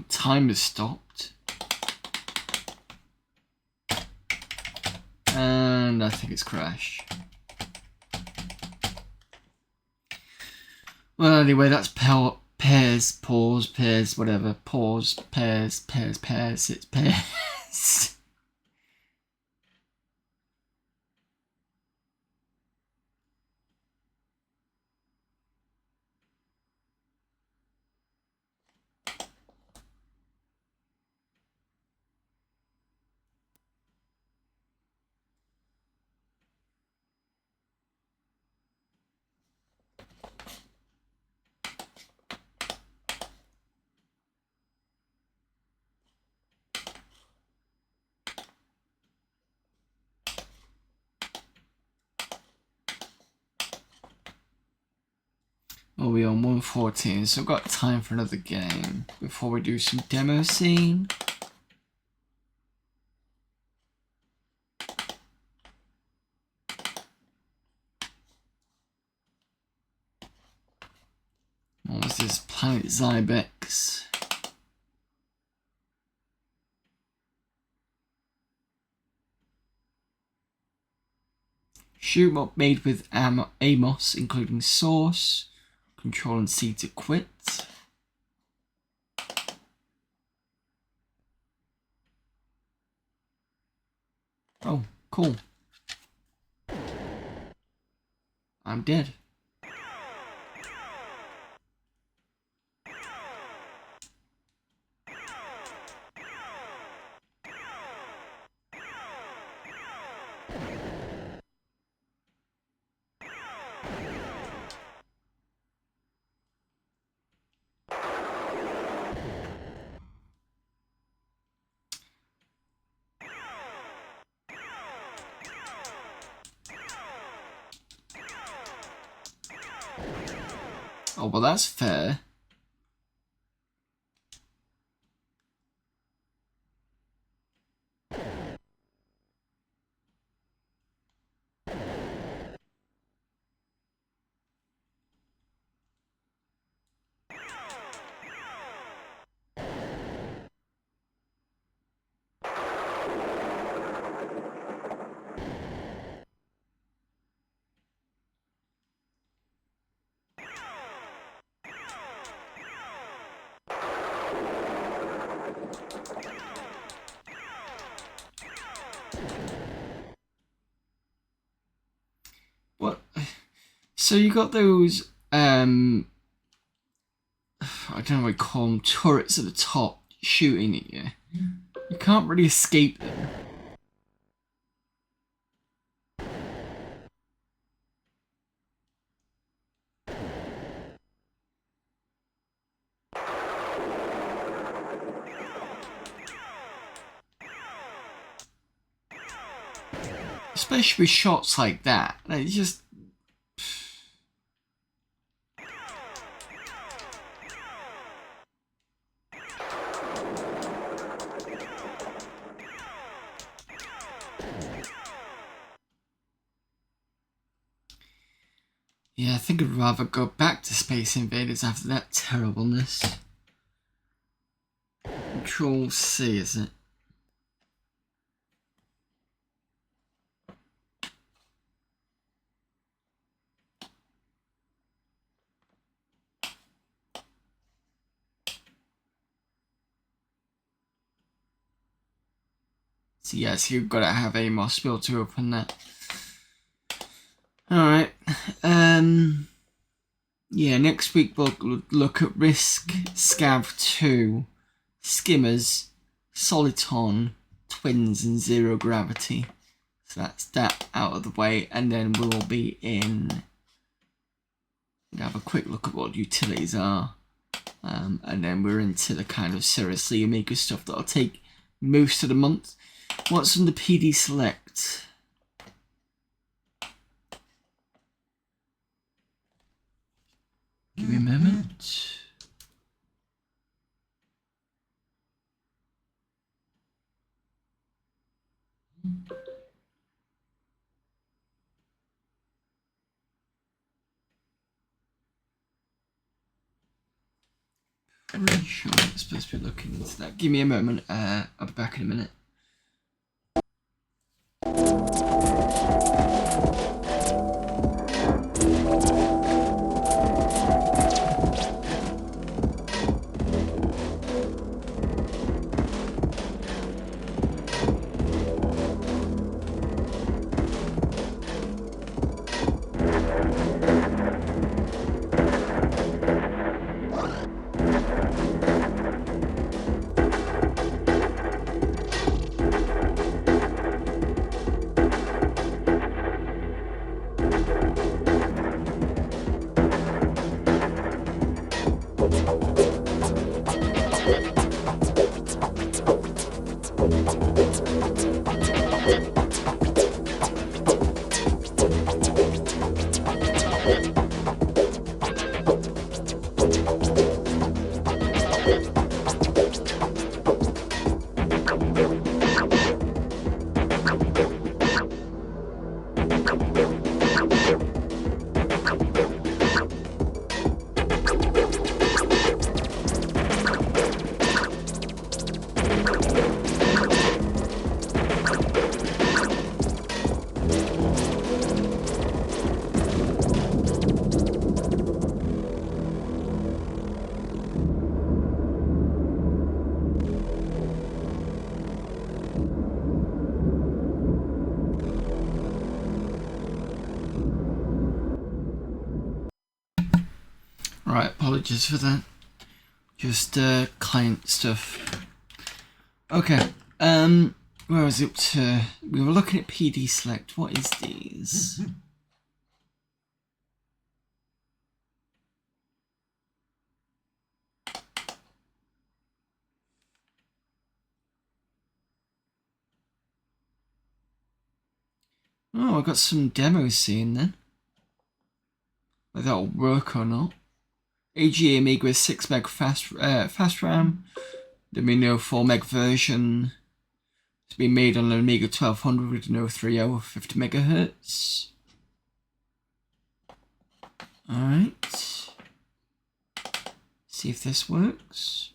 Time has stopped. And I think it's crashed. Well, anyway, that's pairs, pause, pairs, whatever. Pause, pairs, pairs, pairs, it's pairs. Oh, we're on 114, so I've got time for another game before we do some demo scene. What was this? Planet Zybex. Shoot up made with Amos, including Source, Control and C to quit. Oh, cool. I'm dead. Oh, well, that's fair. So you got those, I don't know what you call them, turrets at the top shooting at you. You can't really escape them. Especially with shots like that. Like, it's just... Yeah, I think I'd rather go back to Space Invaders after that terribleness. Control C, is it? So yes, you've got to have a mouse to be able to open that. Alright. Yeah, next week we'll look at Risk, Scav 2, Skimmers, Soliton, Twins, and Zero Gravity. So that's that out of the way, and then we'll be in... We'll have a quick look at what utilities are. And then we're into the kind of seriously Amiga stuff that'll take most of the month. What's on the PD Select? Give me a moment. Pretty sure I'm supposed to be looking into that. Give me a moment. I'll be back in a minute. Right, apologies for that. Just client stuff. Okay, where was it up to? We were looking at PD Select. What is these? Oh, I got some demos seeing then. Whether that'll work or not. AGA Amiga with 6 meg fast RAM. Then we know 4 meg version. It's been made on an Amiga 1200 with an 030 50 megahertz. Alright. See if this works.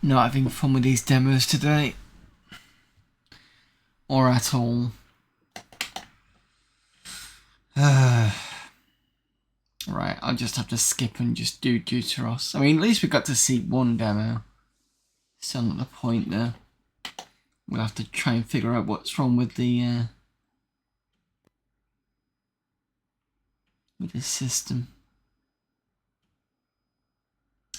not having fun with these demos today. Or at all. Right, I'll just have to skip and just do Deuteros. I mean, at least we got to see one demo. Still not the point there. We'll have to try and figure out what's wrong with the system.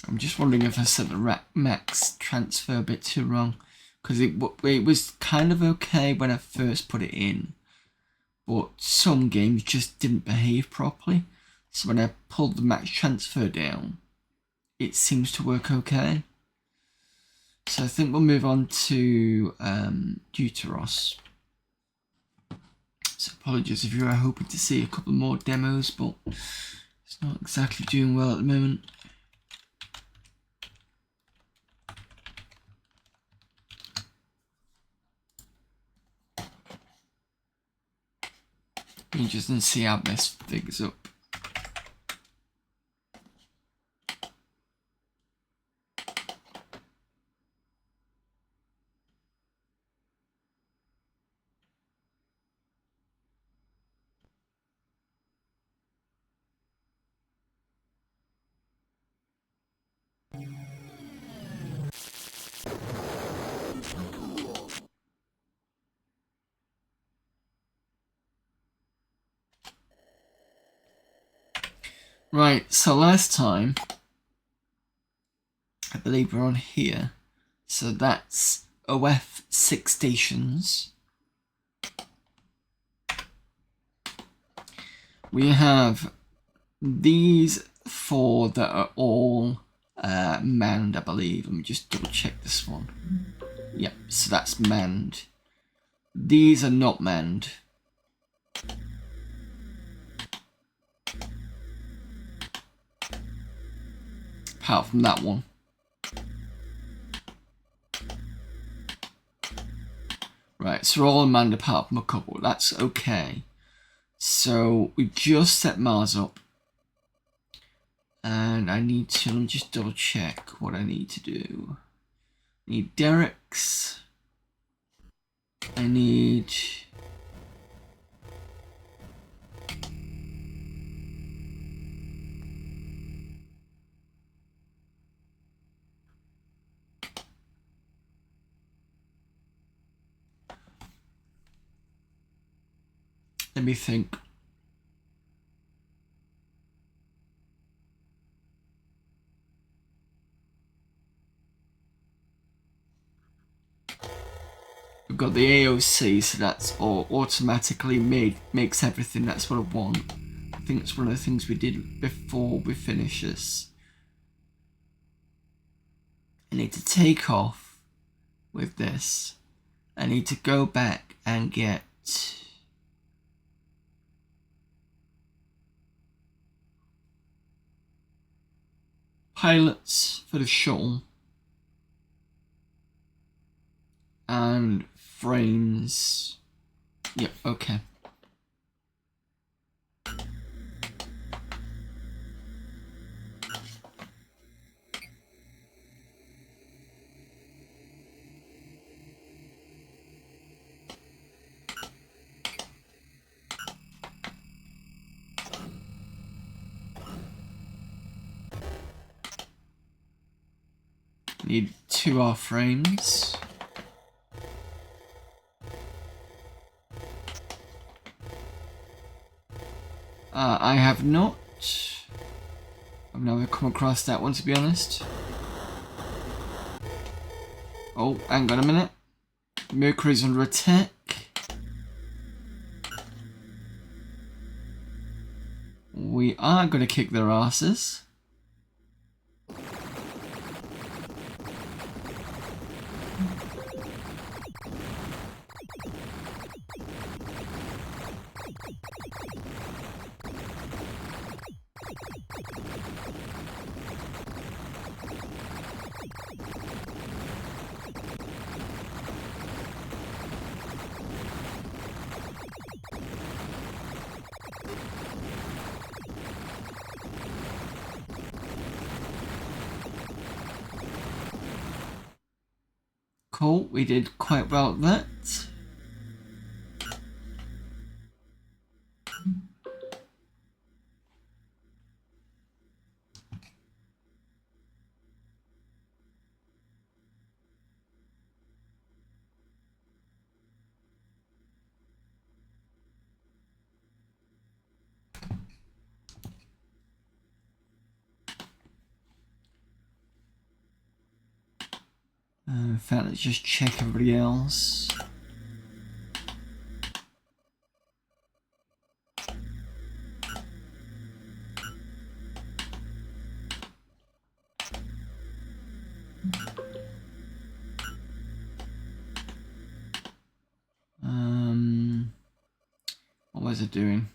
I'm just wondering if I set the max transfer a bit too wrong, because it was kind of okay when I first put it in, but some games just didn't behave properly. So when I pulled the max transfer down, it seems to work okay. So I think we'll move on to Deuteros. So apologies if you are hoping to see a couple more demos, but it's not exactly doing well at the moment. Be interesting to see how this figures up. Right, so last time, I believe we're on here. So that's OF6 stations. We have these 4 that are all manned, I believe. Let me just double check this one. Yep, so that's manned. These are not manned. Apart from that one. Right, so we're all manned apart from a couple. That's okay. So we just set Mars up. And I need to, let me just double check what I need to do. I need derricks. I need... Let me think. We've got the AOC, so that's all automatically makes everything. That's what I want. I think it's one of the things we did before we finish this. I need to take off with this. I need to go back and get pilots for the shuttle and frames. Yep, okay. Need 2 R-frames. I have not. I've never come across that one, to be honest. Oh, hang on a minute. Mercury's under attack. We are going to kick their asses. Cool, we did quite well at that. In fact, let's just check everybody else. What was it doing?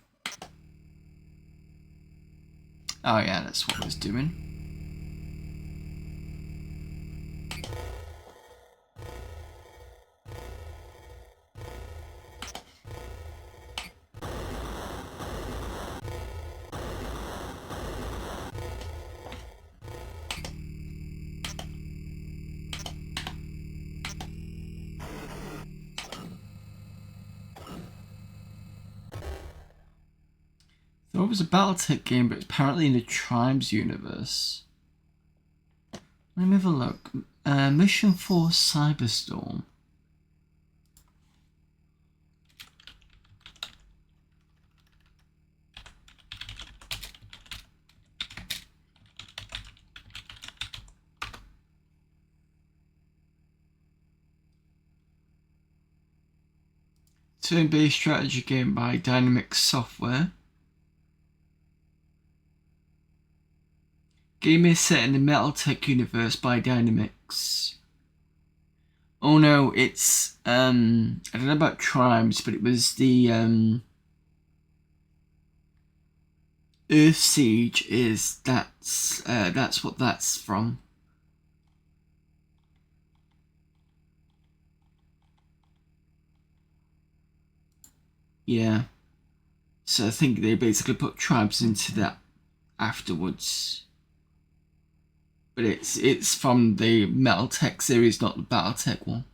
Oh yeah, that's what it was doing. Thought it was a Battletech game, but apparently in the Tribes universe. Let me have a look. Mission 4 Cyberstorm. Turn-based strategy game by Dynamic Software. Game is set in the Battletech universe by Dynamics. Oh no, it's I don't know about Tribes, but it was the Earth Siege is that's what that's from. Yeah. So I think they basically put Tribes into that afterwards. But it's from the Battletech series, not the Battletech one.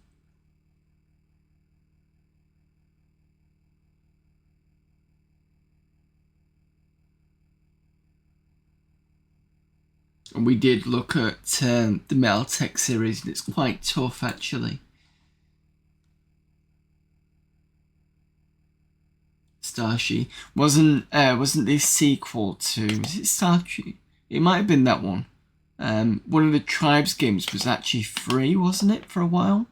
And we did look at the Battletech series, and it's quite tough actually. Starship wasn't the sequel to, is it Starship? It might have been that one. One of the Tribes games was actually free, wasn't it, for a while?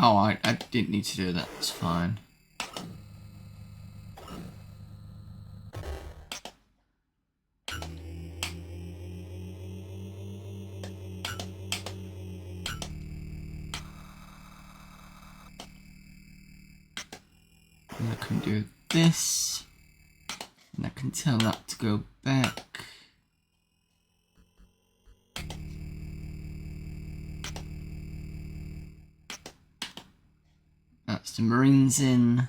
Oh, I didn't need to do that, it's fine. And I can do this, and I can tell that to go back. That's the Marines in.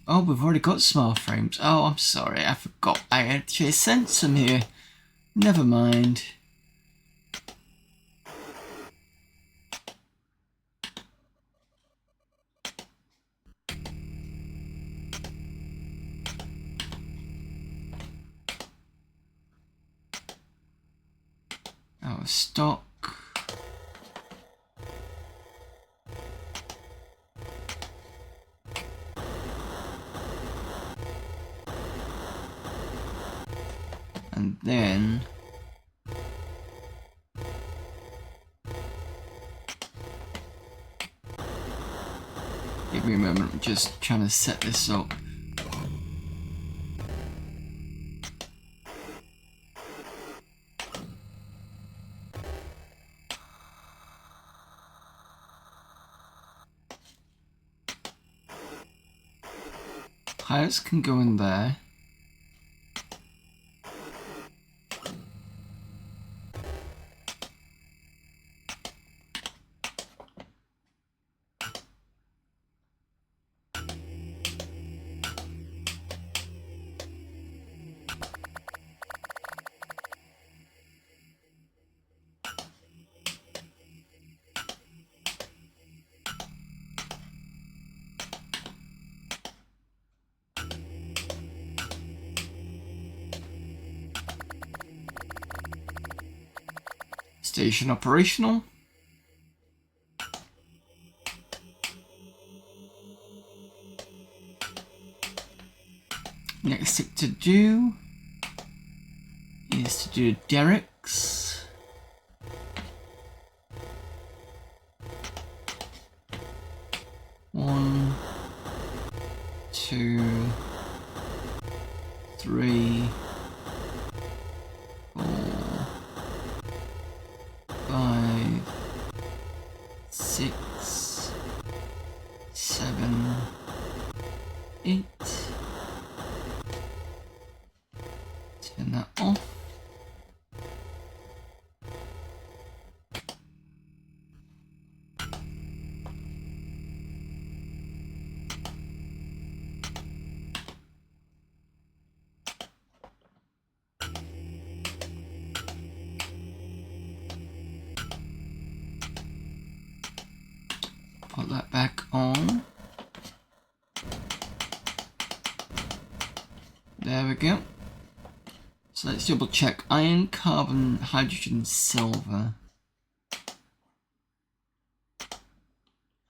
Oh, we've already got small frames. Oh, I'm sorry, I forgot I actually sent some here. Never mind. of stock. And then give me a moment, I'm just trying to set this up. Pilots can go in there. Station operational. Next thing to do is to do derricks. One, two, three, 4, 5, 6, 7, 8. Turn that off. Put that back on. There we go. So let's double check. Iron, carbon, hydrogen, silver.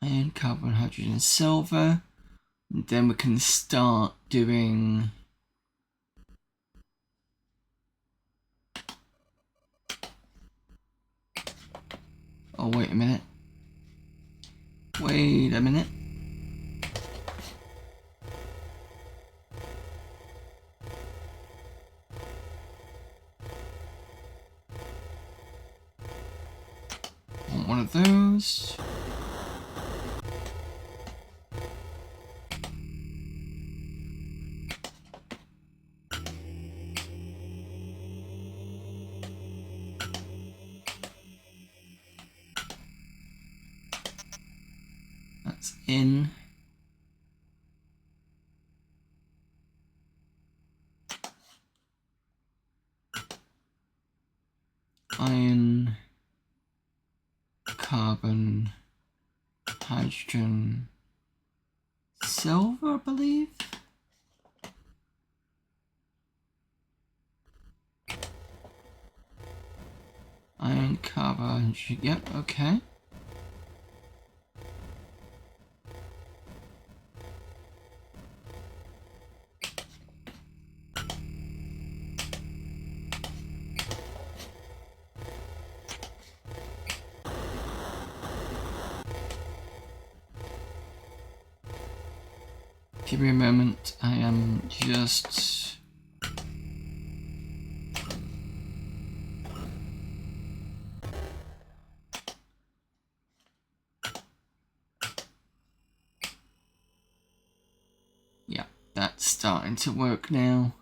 Iron, carbon, hydrogen, silver. And then we can start doing... Oh, wait a minute. Wait a minute. Want one of those. That's in. Iron, carbon, hydrogen, silver, I believe. Iron, carbon, yep, okay. Give me a moment, I am just... Yeah, that's starting to work now.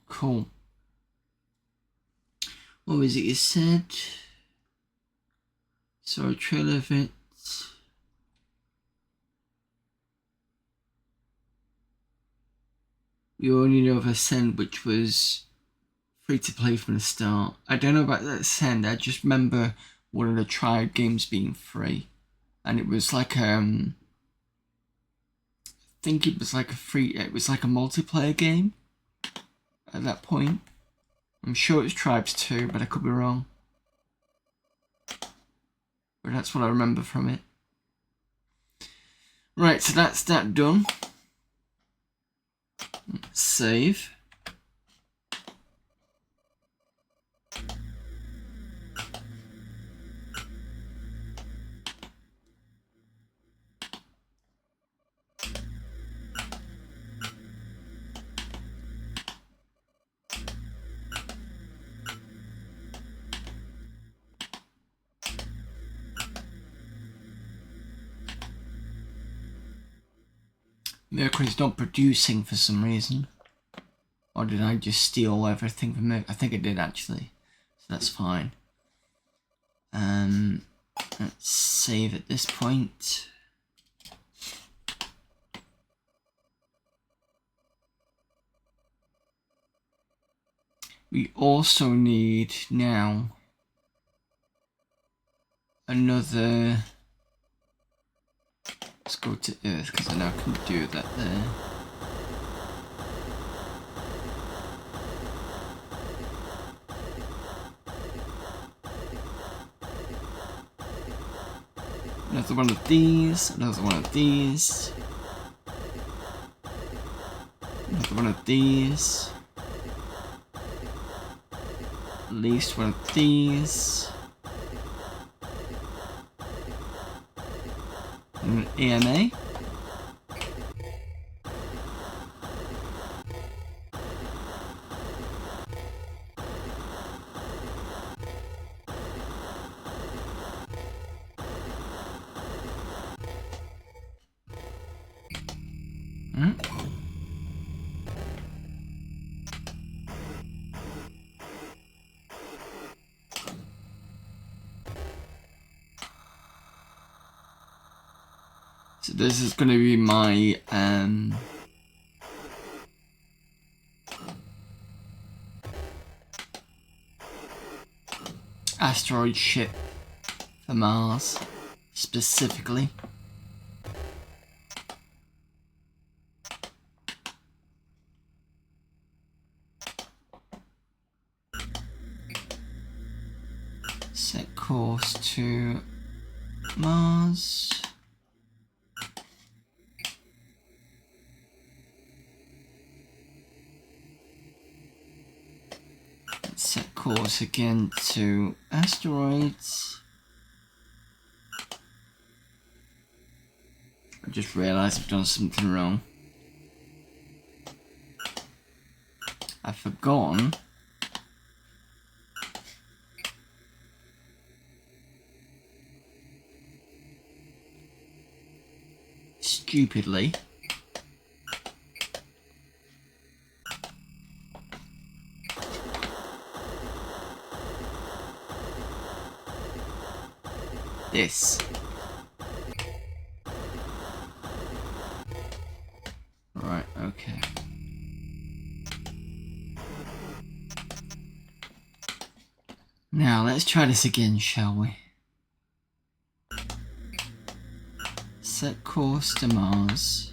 Cool. What was it you said? So a trailer of it. You only know of Ascend, which was free to play from the start. I don't know about that Ascend, I just remember one of the Triad games being free. And it was like, I think it was like a free, it was like a multiplayer game. at that point. I'm sure it was Tribes 2, but I could be wrong. But that's what I remember from it. Right, so that's that done. Let's save. Mercury's not producing for some reason. Or did I just steal everything from Mercury? I think I did actually. So that's fine. Let's save at this point. We also need now another. Let's go to Earth because I know I can do that there. Another one of these, another one of these, another one of these, at least one of these, and an AMA. So this is going to be my asteroid ship for Mars specifically. Set course to Mars. Set course again to asteroids. I just realised I've done something wrong. I've forgotten stupidly this. Right, okay. Now let's try this again, shall we? Set course to Mars.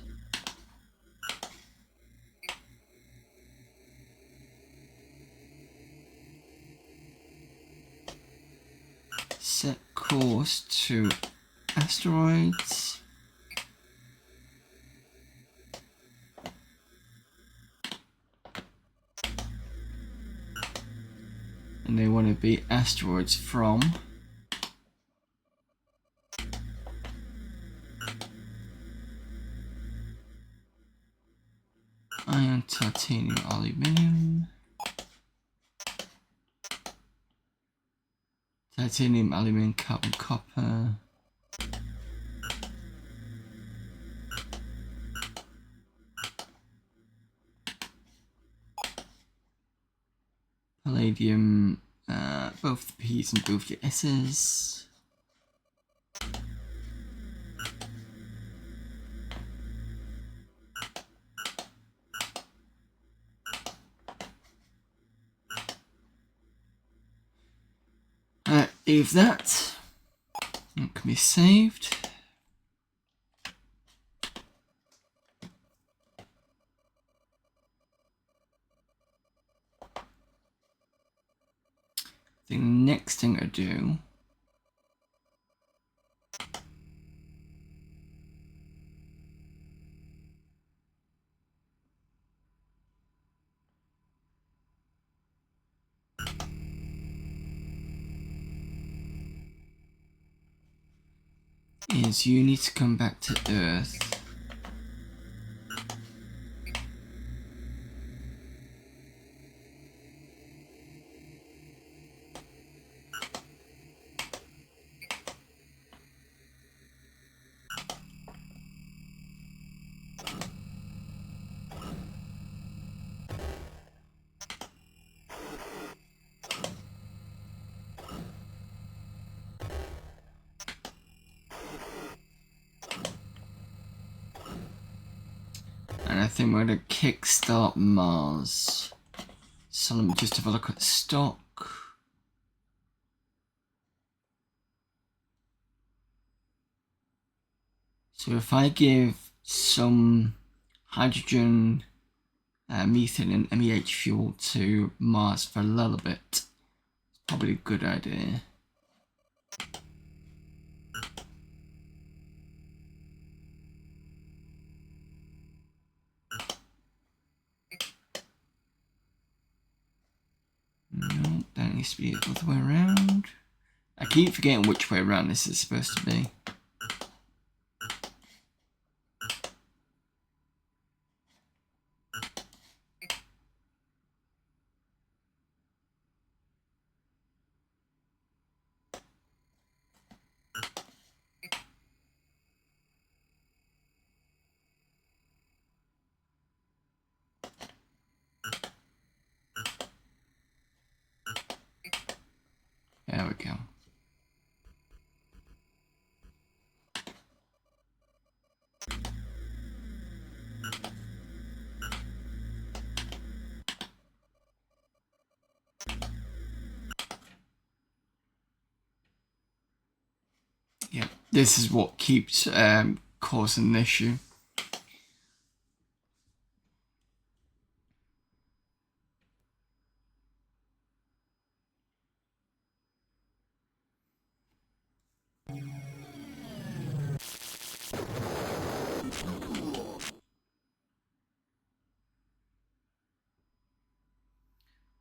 Set course to asteroids. And they want to be asteroids from iron, titanium, aluminium. Titanium, aluminium, carbon, copper. Palladium, both the P's and both the S's. Leave that. It can be saved. The next thing I do is you need to come back to Earth. And I think we're going to kickstart Mars. So let me just have a look at stock. So if I give some hydrogen, methane and MEH fuel to Mars for a little bit, it's probably a good idea. No, that needs to be the other way around. I keep forgetting which way around this is supposed to be. There we go. Yeah, this is what keeps causing an issue.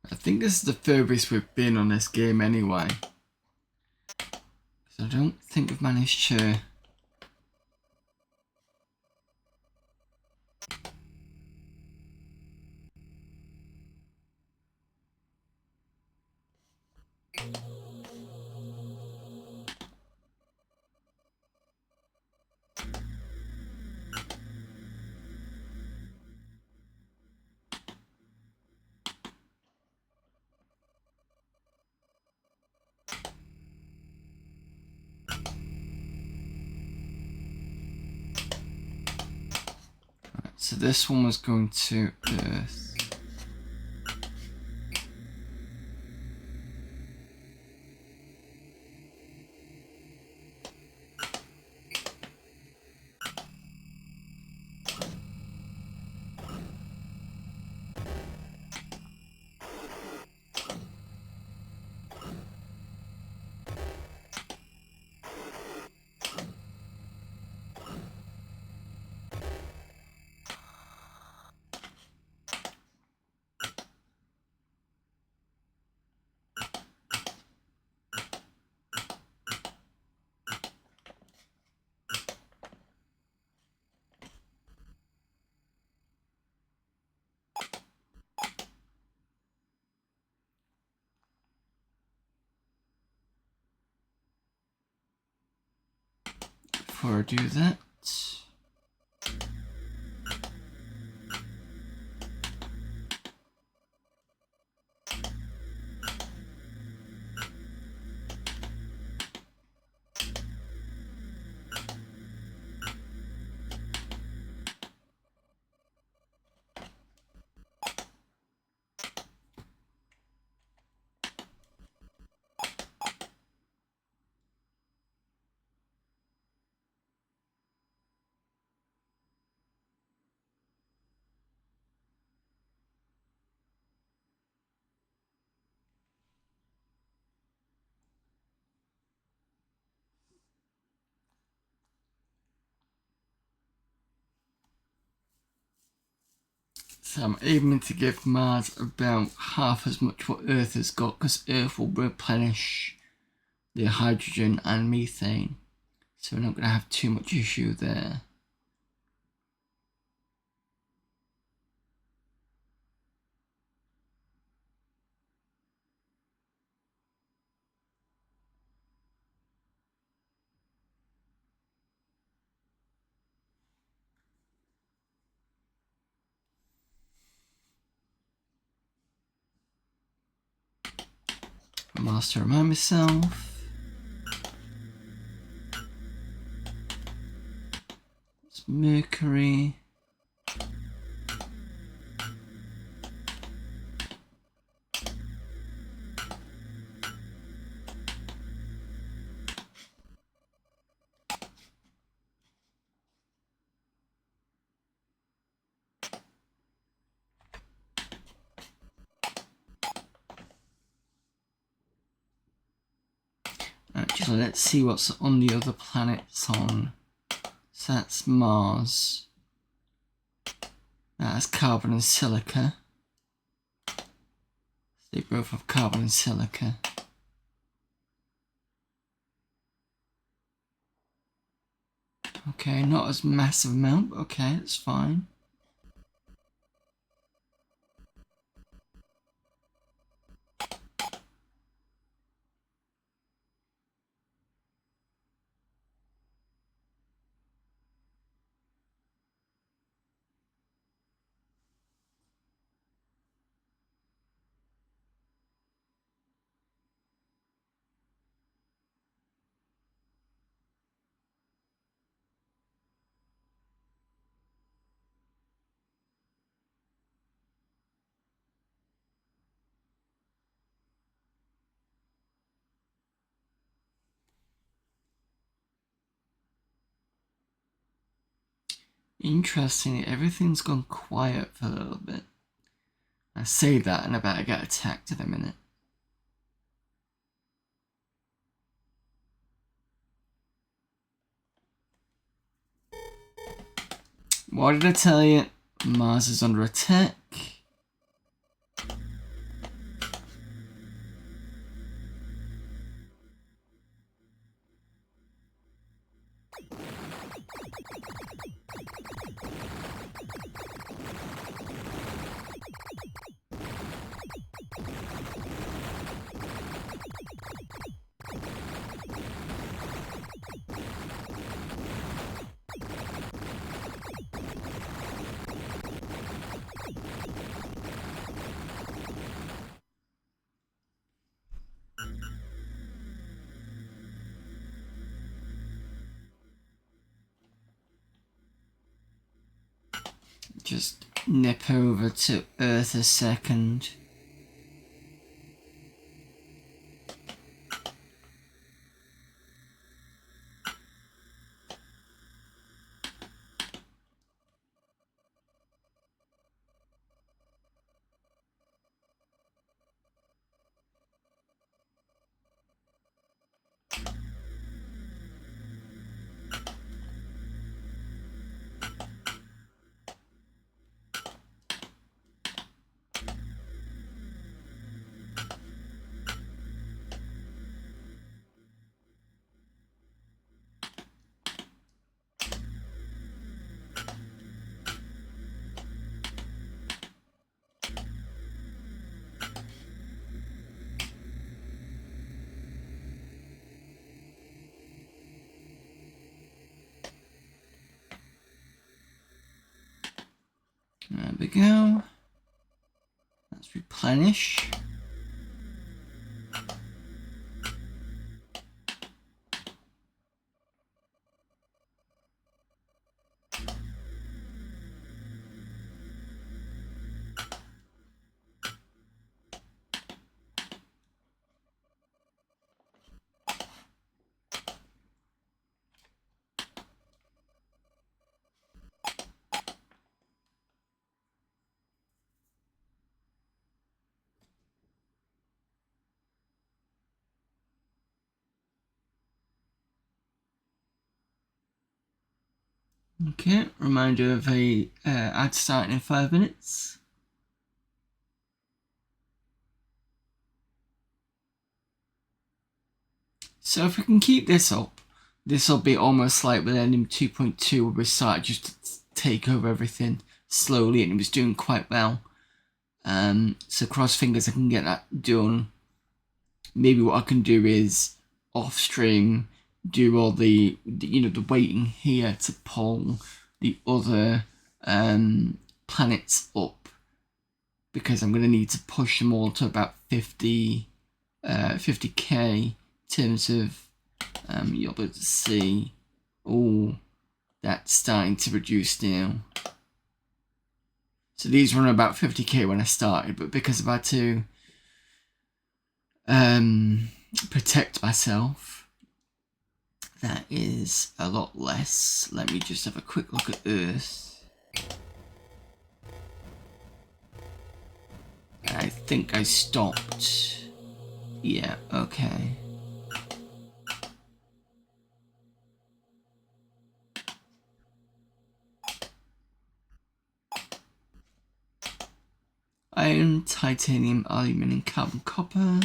I think this is the furthest we've been on this game anyway. So I don't think we've managed to... So this one was going to Earth. Before I do that... So I'm aiming to give Mars about half as much what Earth has got, because Earth will replenish the hydrogen and methane. So we're not going to have too much issue there. I must remind myself. It's Mercury. Actually, let's see what's on the other planets on. So that's Mars. That's carbon and silica. They both have carbon and silica. Okay, not as massive amount, but okay, that's fine. Interesting, everything's gone quiet for a little bit. I say that and I better get attacked in a minute. What did I tell you? Mars is under attack. Just nip over to Earth a second. There we go. Let's replenish. Okay, reminder of a ad starting in 5 minutes. So if we can keep this up, this will be almost like Millennium 2.2 where we started just to take over everything slowly, and it was doing quite well. So cross fingers I can get that done. Maybe what I can do is off stream do all the waiting here to pull the other planets up, because I'm going to need to push them all to about 50k in terms of you'll be able to see. Oh, that's starting to reduce now. So these were about 50k when I started, but because I've had to protect myself, that is a lot less. Let me just have a quick look at Earth. I think I stopped. Yeah, okay. Iron, titanium, aluminium, carbon, copper.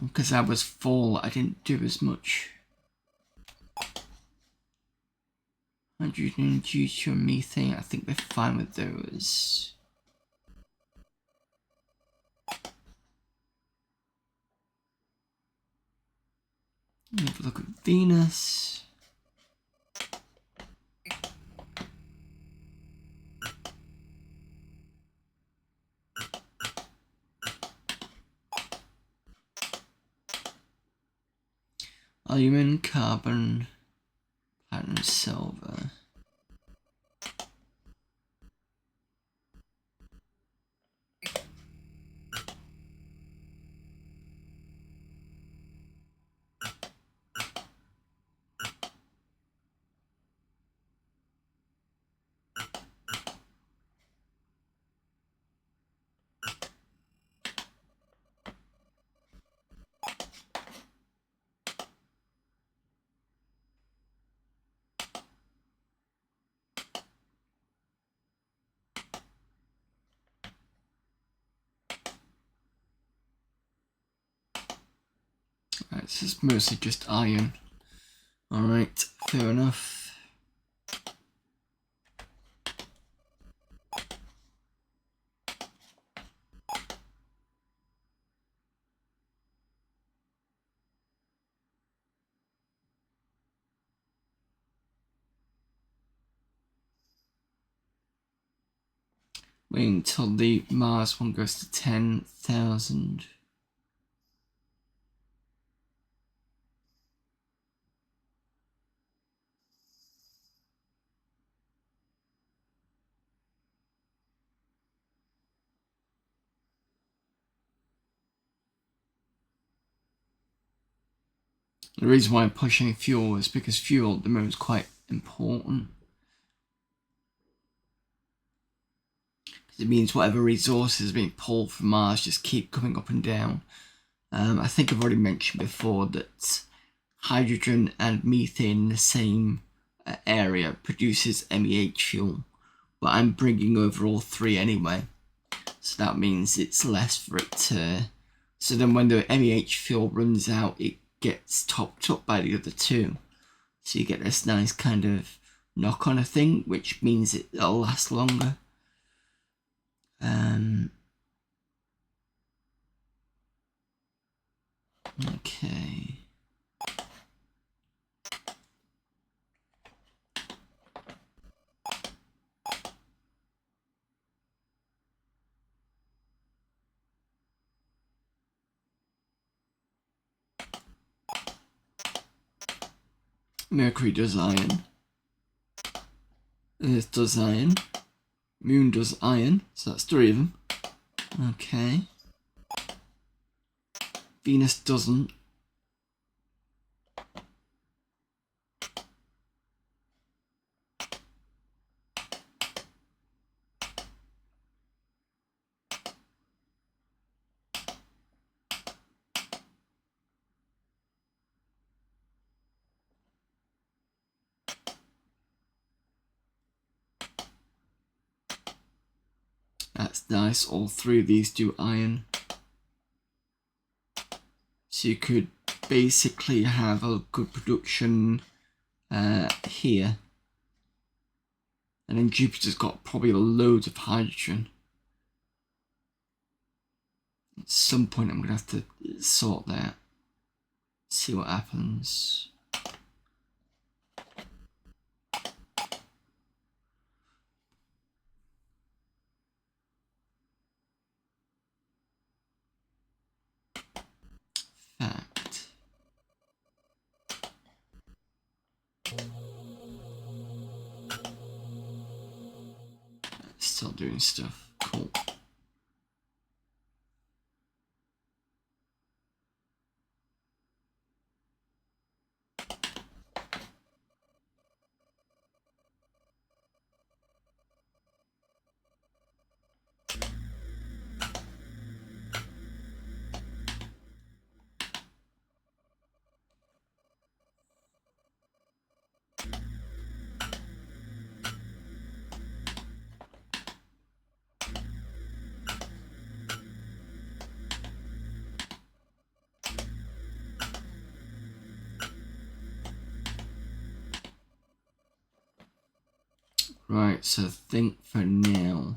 Because I was full, I didn't do as much. Hydrogen, deuterium, methane, I think we're fine with those. Have a look at Venus. Aluminum, carbon, platinum, silver. Right, this is mostly just iron. Alright, fair enough. Waiting until the Mars one goes to 10,000. The reason why I'm pushing fuel is because fuel at the moment is quite important. It means whatever resources are being pulled from Mars just keep coming up and down. I think I've already mentioned before that hydrogen and methane in the same area produces MEH fuel, but I'm bringing over all three anyway, so that means it's less for it to. So then when the MEH fuel runs out, it gets topped up by the other two, so you get this nice kind of knock-on thing, which means it'll last longer. Okay. Mercury does iron. Earth does iron. Moon does iron. So that's three of them. Okay. Venus doesn't. Nice, all three of these do iron. So you could basically have a good production here. And then Jupiter's got probably loads of hydrogen. At some point I'm going to have to sort that. See what happens. Fact. Still doing stuff. Cool. Right, so I think for now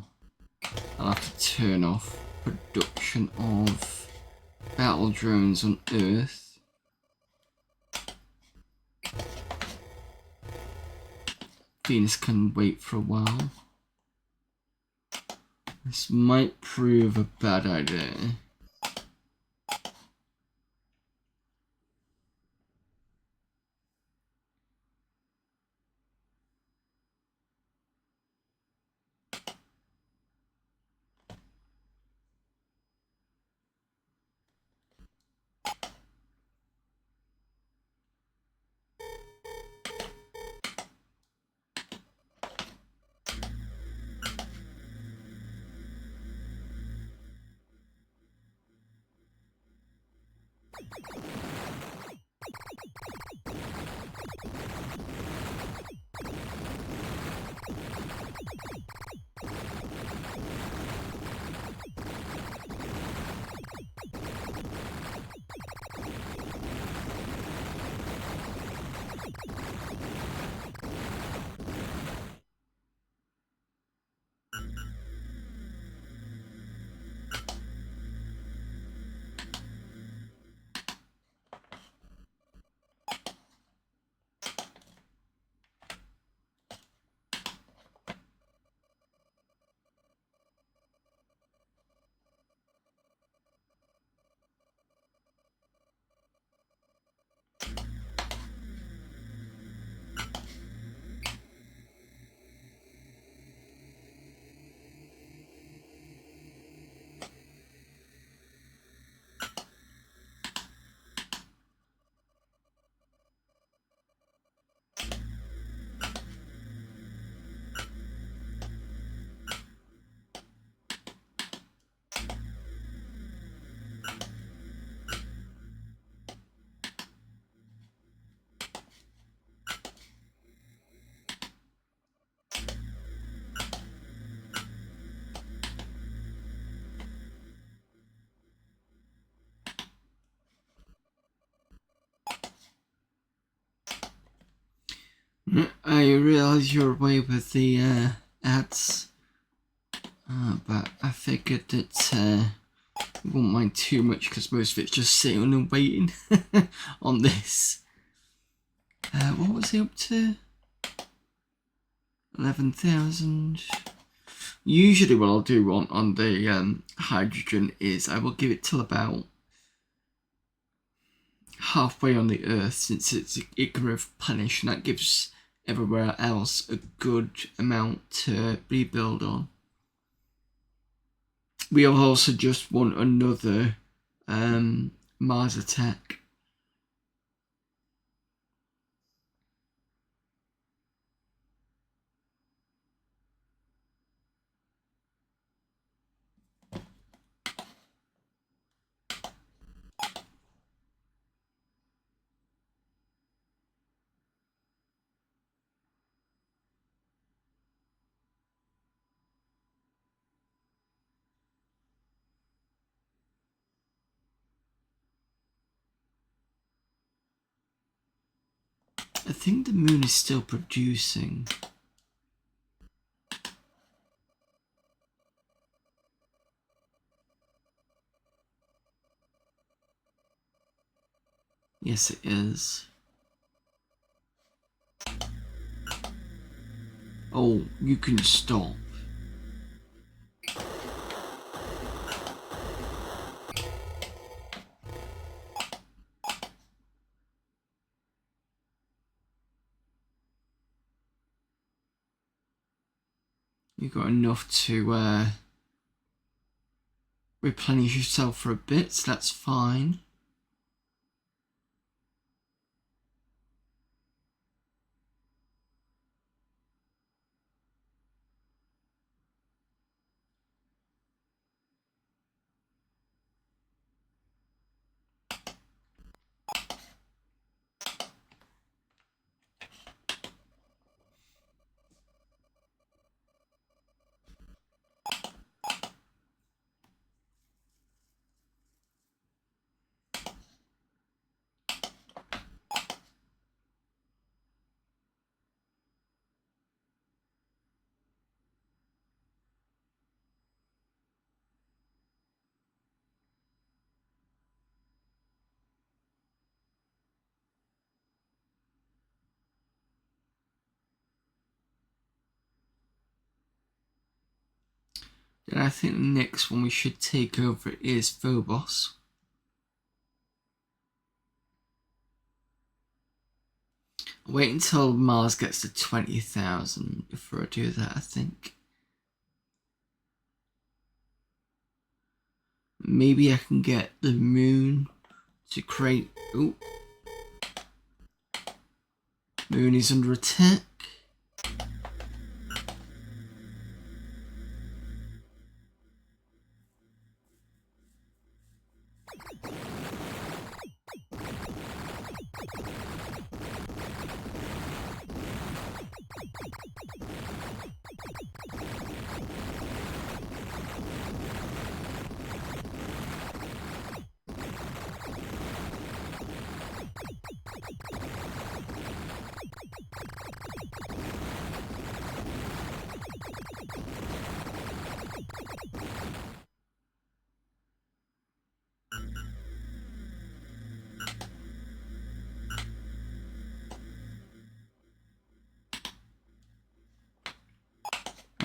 I'll have to turn off production of battle drones on Earth. Venus can wait for a while. This might prove a bad idea. I realise you're away with the ads, but I figured that you won't mind too much because most of it's just sitting and waiting on this. What was he up to? 11,000. Usually what I'll do on the hydrogen is I will give it till about halfway on the Earth, since it can replenish, and that gives everywhere else a good amount to rebuild on. We'll also just want another Mars attack. think the moon is still producing. Yes, it is. Oh, you can stop. You got enough to replenish yourself for a bit, so that's fine. Then I think the next one we should take over is Phobos. Wait until Mars gets to 20,000 before I do that, I think. Maybe I can get the moon to create... Oh. Moon is under attack.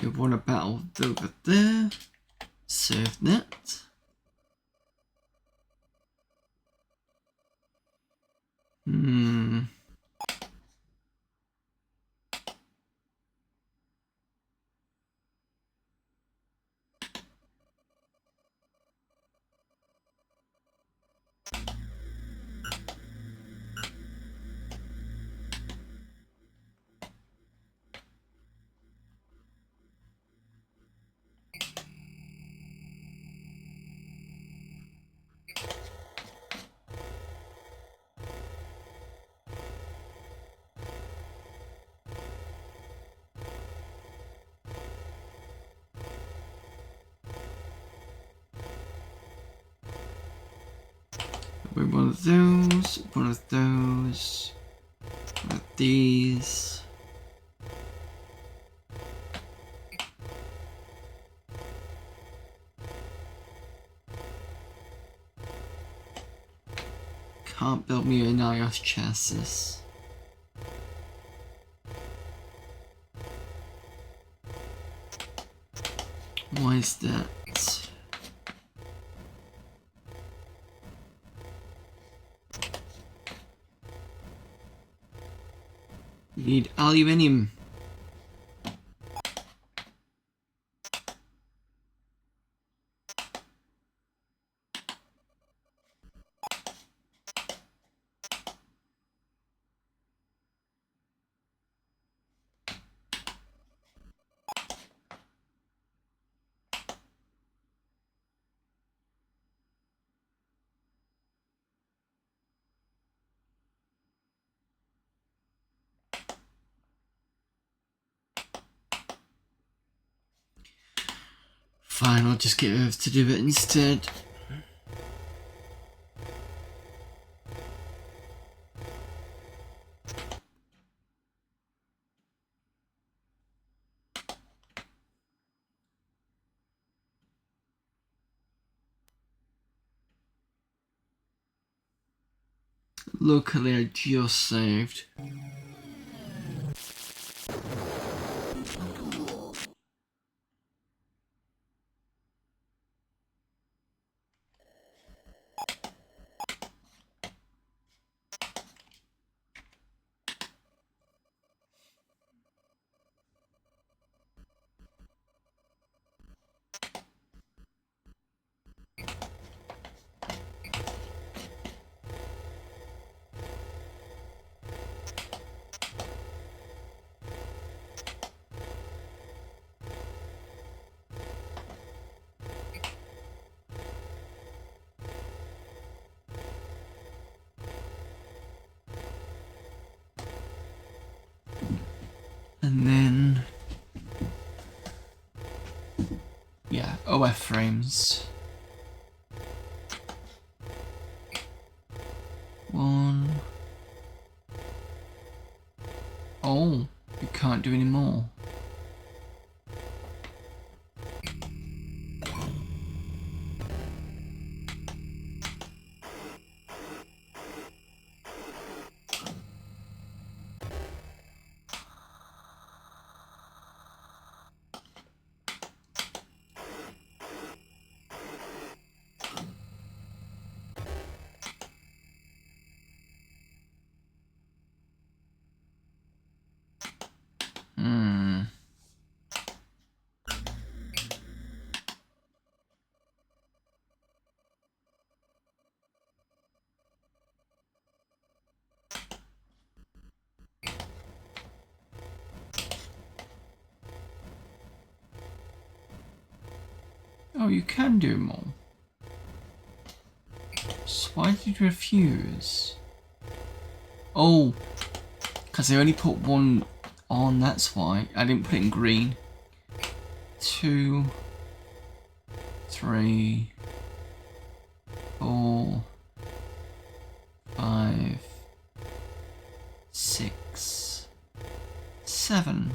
We won a battle over there. Save that. One of those, one of those, one of these. Can't build me an iOS chassis. Why is that? You need aluminium. Fine, I'll just get Earth to do it instead. Locally, I just saved. And then, yeah, OF frames. 1. Oh, you can't do any more. Oh, you can do more. So why did you refuse? Oh, because they only put 1 on, that's why. I didn't put it in green. 2, 3, 4, 5, 6, 7.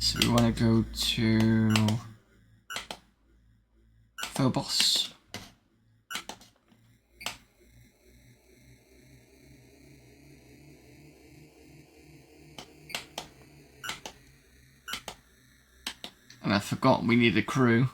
So we want to go to Phobos. And I forgot we need a crew.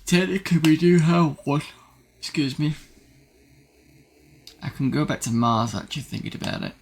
Technically we do have one. Excuse me. I can go back to Mars actually thinking about it.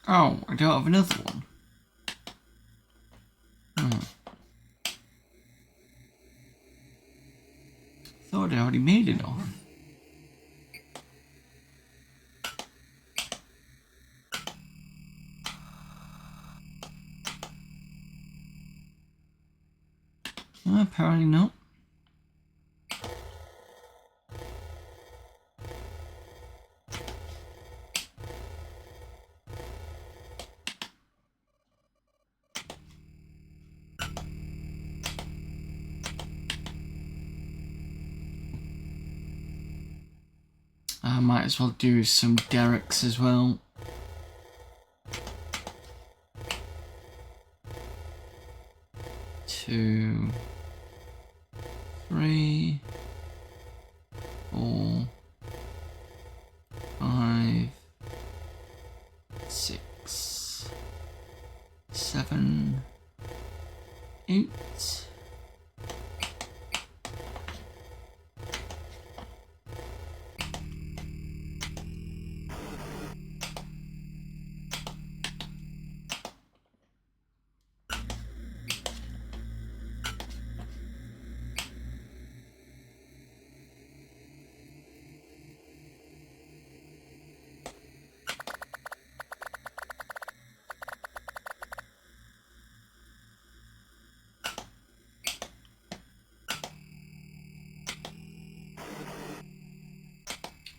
Oh, I don't have another one. Oh. Thought I already made enough. Well, apparently not. I might as well do some derricks as well. Two, three, 4, 5, 6, 7, 8.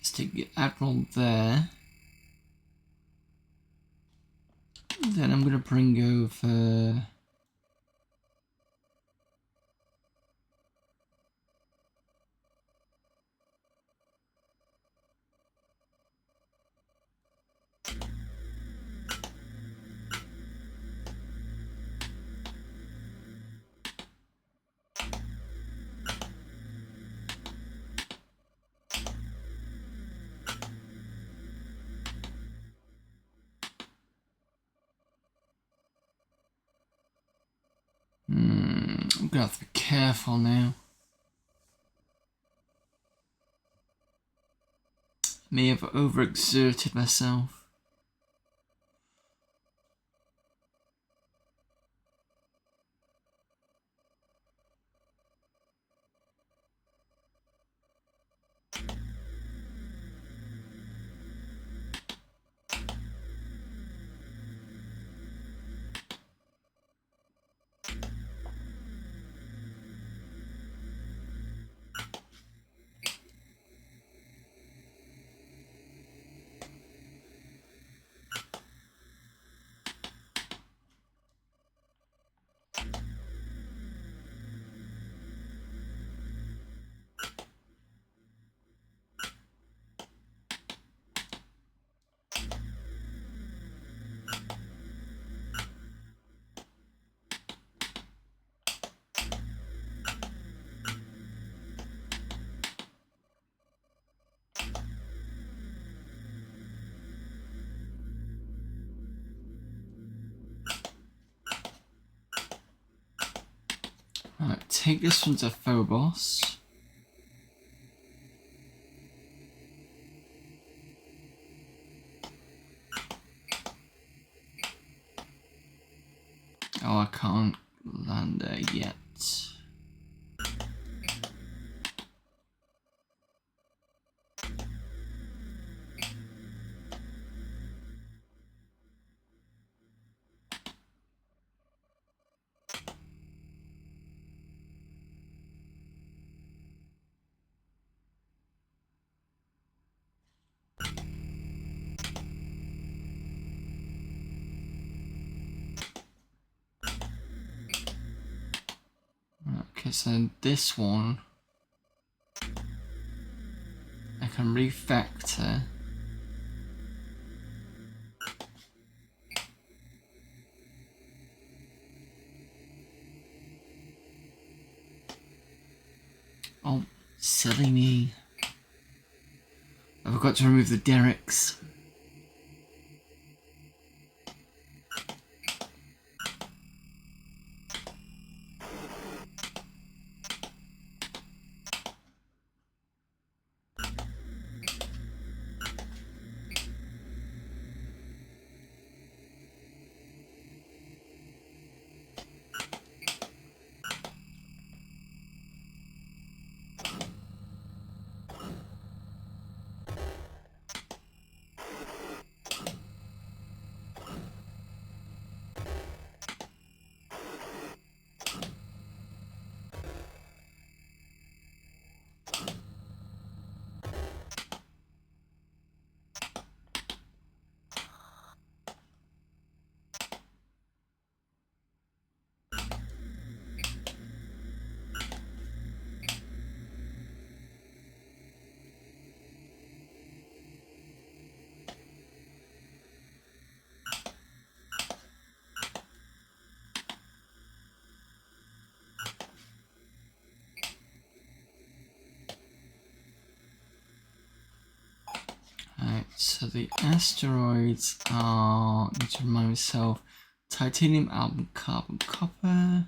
Stick the Admiral there. Then I'm gonna bring over I'm gonna have to be careful now. May have overexerted myself. Right, take this one to Phobos. Oh, I can't land there yet. Okay, so this one I can refactor. Oh, silly me. I forgot to remove the derricks. So the asteroids are, I need to remind myself, titanium, album, carbon, copper.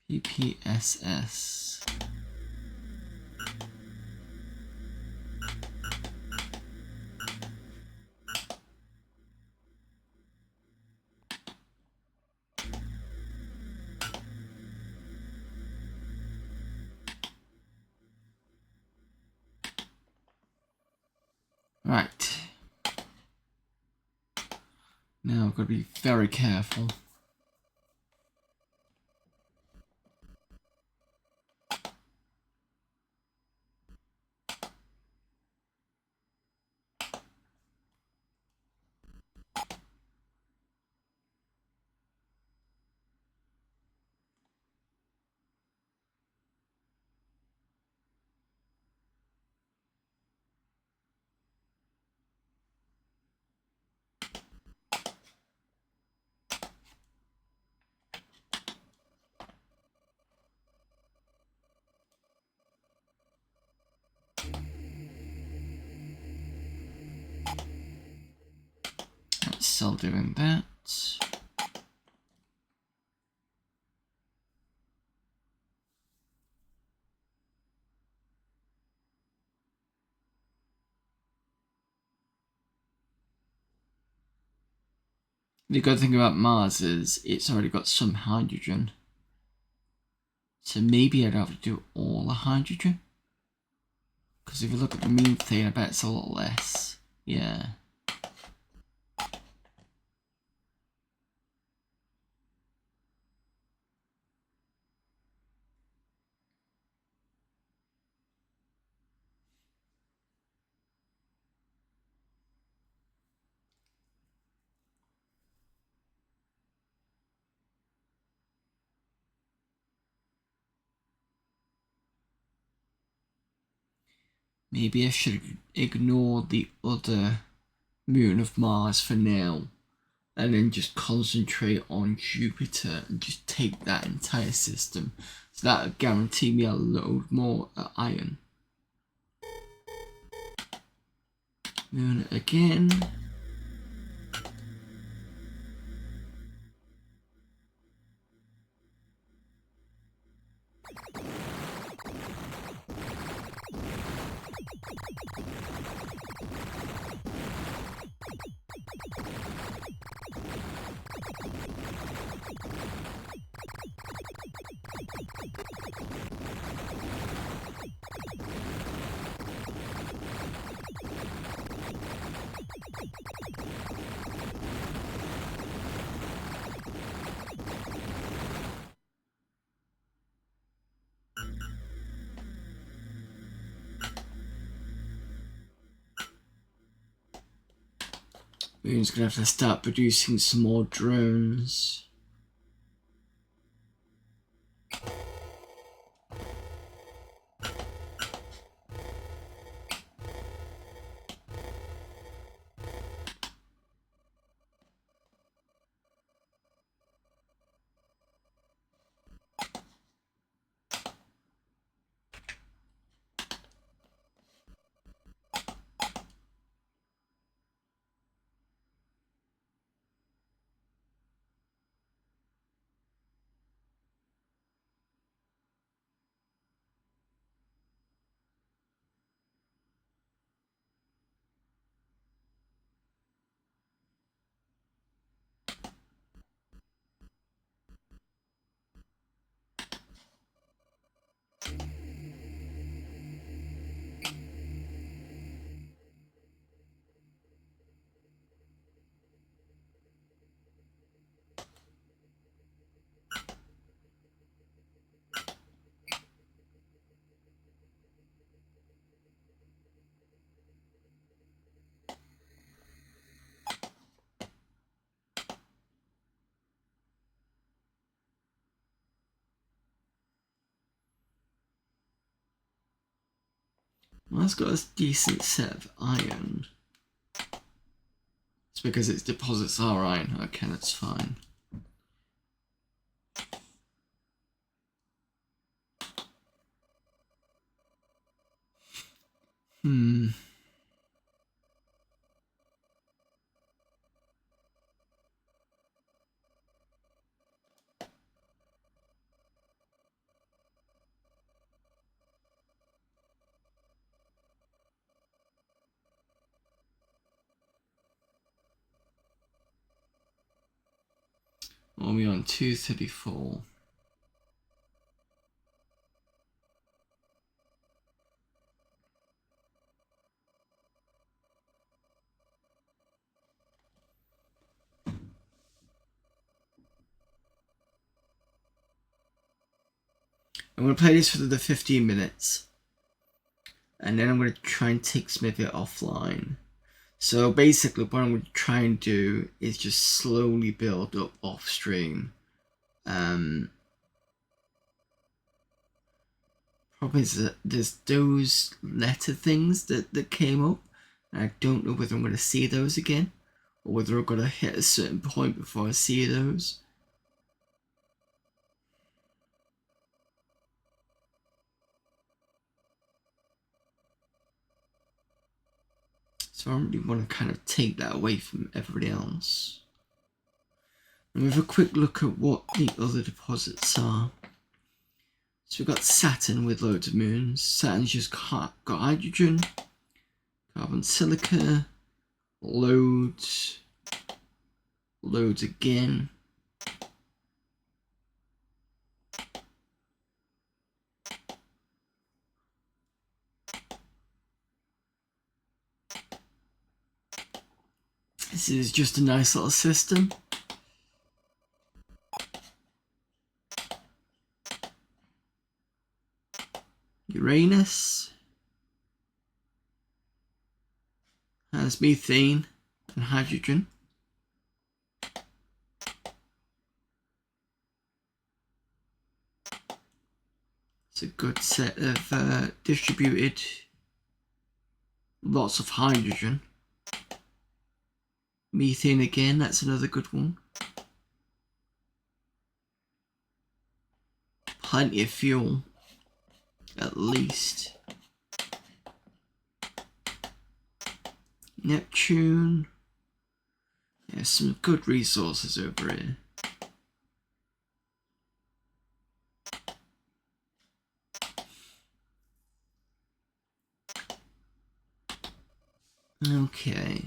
PPSS. Right. Now I've got to be very careful. Still doing that. The good thing about Mars is it's already got some hydrogen. So maybe I'd have to do all the hydrogen. Because if you look at the methane, I bet it's a lot less. Yeah. Maybe I should ignore the other moon of Mars for now. And then just concentrate on Jupiter and just take that entire system. So that would guarantee me a load more iron. Moon again. Moon's gonna have to start producing some more drones. Well, that's got a decent set of iron. It's because its deposits are iron. Okay, that's fine. What are we on? 234. I'm going to play this for the 15 minutes. And then I'm going to try and take some of it offline. So basically what I'm going to try and do is just slowly build up off stream. Problem is that there's those letter things that came up. And I don't know whether I'm going to see those again. Or whether I'm going to hit a certain point before I see those. So I don't really want to kind of take that away from everybody else. And we have a quick look at what the other deposits are. So we've got Saturn with loads of moons. Saturn's just got hydrogen, carbon, silica, loads again. This is just a nice little system. Uranus has methane and hydrogen. It's a good set of distributed, lots of hydrogen. Methane again, that's another good one. Plenty of fuel, at least. Neptune. Yeah, some good resources over here. Okay.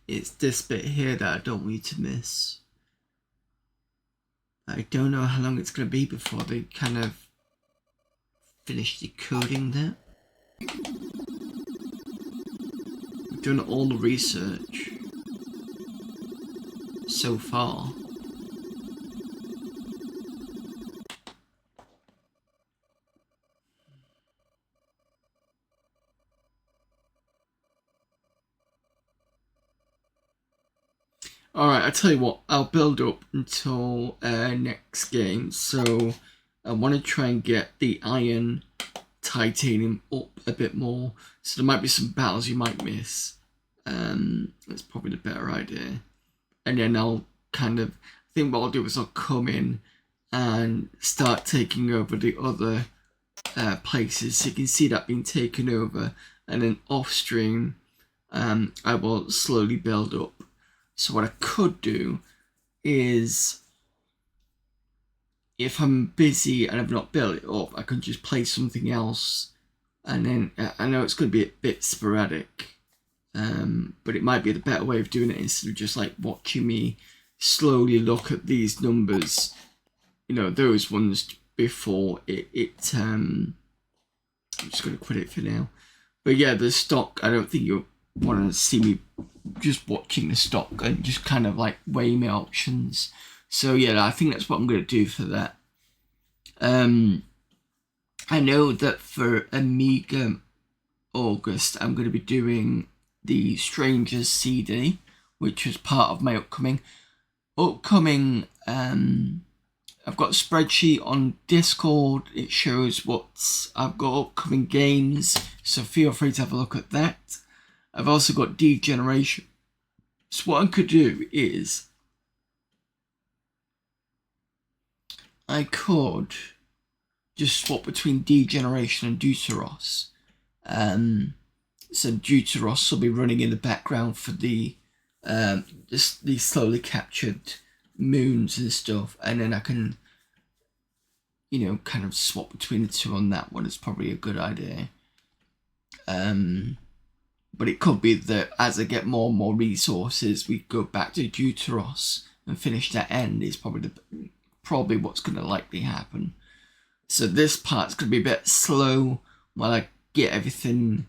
It's this bit here that I don't want you to miss. I don't know how long it's going to be before they kind of finish decoding that. We've done all the research so far. Alright, I'll tell you what, I'll build up until next game. So I want to try and get the iron titanium up a bit more. So there might be some battles you might miss. That's probably the better idea. And then I'll kind of, I think what I'll do is I'll come in and start taking over the other places. So you can see that being taken over. And then off stream, I will slowly build up. So what I could do is, if I'm busy and I've not built it up, I could just play something else. And then, I know it's going to be a bit sporadic, but it might be the better way of doing it instead of just like watching me slowly look at these numbers. You know, those ones before it I'm just going to quit it for now. But yeah, the stock, I don't think you'll want to see me just watching the stock and just kind of like weigh my options. So yeah, I think that's what I'm going to do for that. I know that for Amiga, August, I'm going to be doing the Strangers CD, which was part of my upcoming. I've got a spreadsheet on Discord. It shows what I've got upcoming games, so feel free to have a look at that. I've also got Degeneration. So what I could do is I could just swap between Degeneration and Deuteros. So Deuteros will be running in the background for the slowly captured moons and stuff, and then I can, kind of swap between the two on that one. It's probably a good idea. But it could be that as I get more and more resources, we go back to Deuteros and finish that end. Is probably what's going to likely happen. So this part's going to be a bit slow while I get everything,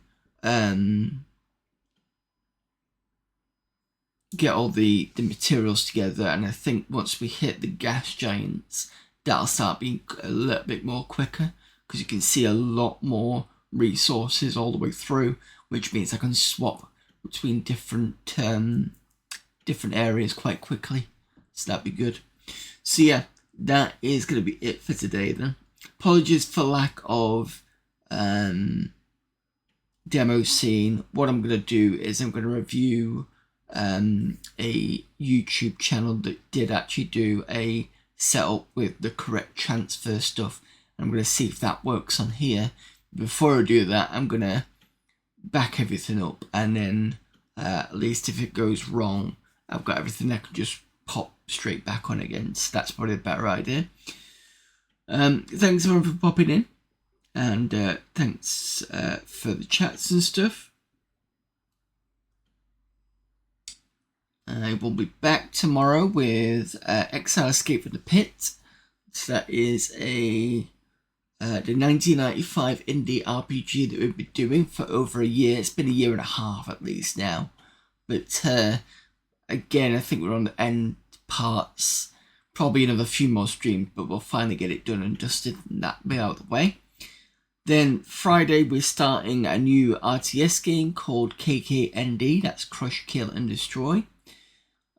get all the materials together, and I think once we hit the gas giants, that'll start being a little bit more quicker, because you can see a lot more resources all the way through, which means I can swap between different areas quite quickly, so that'd be good. So yeah, that is going to be it for today then. Apologies for lack of demo scene. What I'm going to do is I'm going to review a YouTube channel that did actually do a setup with the correct transfer stuff. I'm going to see if that works on here. Before I do that, I'm going to back everything up, and then at least if it goes wrong, I've got everything I can just pop straight back on again. So that's probably a better idea. Thanks everyone for popping in, and thanks for the chats and stuff. I will be back tomorrow with Exile Escape from the Pit. So that is the 1995 indie RPG that we've been doing for over a year. It's been a year and a half at least now. But again, I think we're on the end parts. Probably another few more streams, but we'll finally get it done and dusted and that be out of the way. Then Friday we're starting a new RTS game called KKND. That's Crush, Kill and Destroy.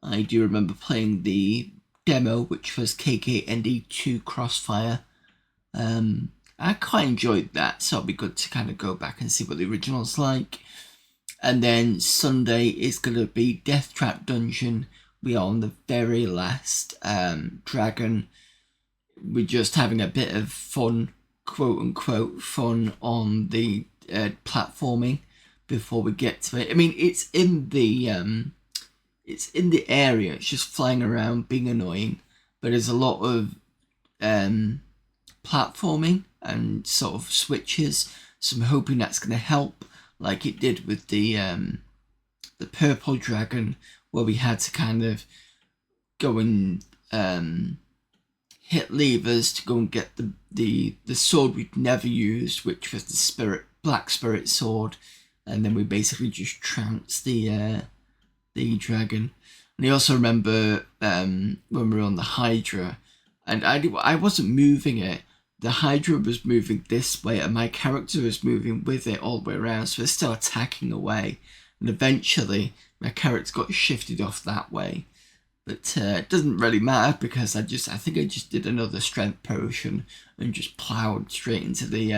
I do remember playing the demo, which was KKND 2 Crossfire. I quite enjoyed that, so it'll be good to kind of go back and see what the original's like. And then Sunday is going to be Death Trap Dungeon. We are on the very last dragon. We're just having a bit of fun, quote unquote, fun on the platforming before we get to it. I mean, it's in the area. It's just flying around, being annoying. But there's a lot of platforming and sort of switches. So I'm hoping that's going to help, like it did with the purple dragon, where we had to kind of go and hit levers to go and get the sword we'd never used, which was the black spirit sword, and then we basically just trounced the dragon. And I also remember when we were on the Hydra, and I wasn't moving it. The Hydra was moving this way, and my character was moving with it all the way around, so it's still attacking away. And eventually, my character got shifted off that way. But it doesn't really matter, because I think I just did another strength potion and just ploughed straight into the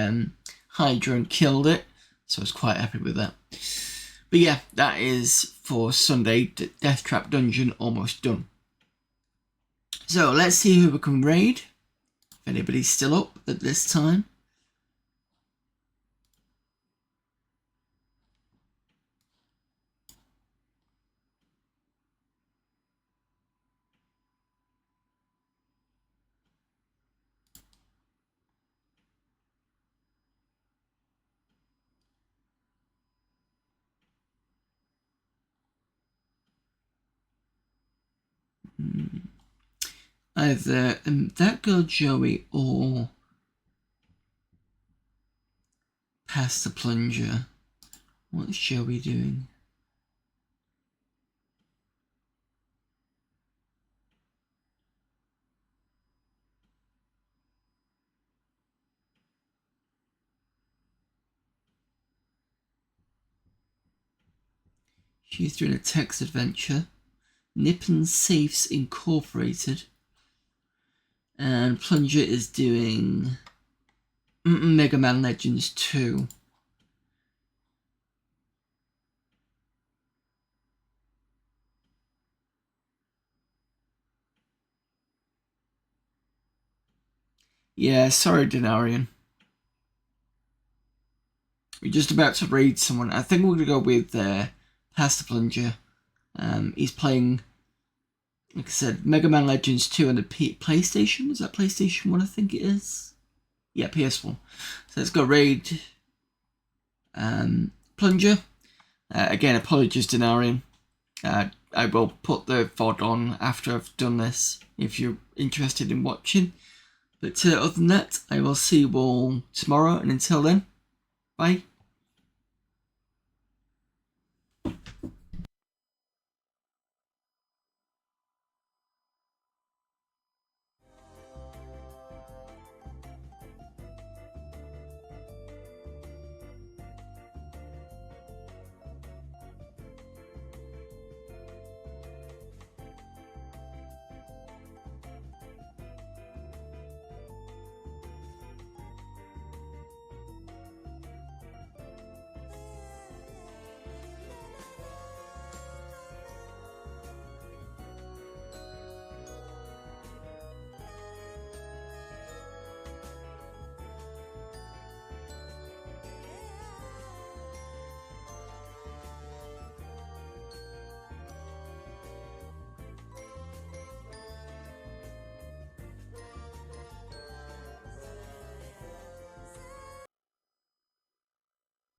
Hydra and killed it. So I was quite happy with that. But yeah, that is for Sunday. Death Trap Dungeon almost done. So let's see who we can raid. If anybody's still up at this time. Either that girl Joey or Past the Plunger. What's Joey doing? She's doing a text adventure. Nippon Safes Incorporated. And Plunger is doing Mega Man Legends 2. Yeah, sorry, Denarian. We're just about to raid someone. I think we're going to go with Pastor Plunger. He's playing, like I said, Mega Man Legends 2 on the PlayStation. Is that PlayStation 1? I think it is. Yeah, PS1. So let's go raid Plunger. Again, apologies, Denarian. I will put the VOD on after I've done this, if you're interested in watching. But other than that, I will see you all tomorrow, and until then, bye.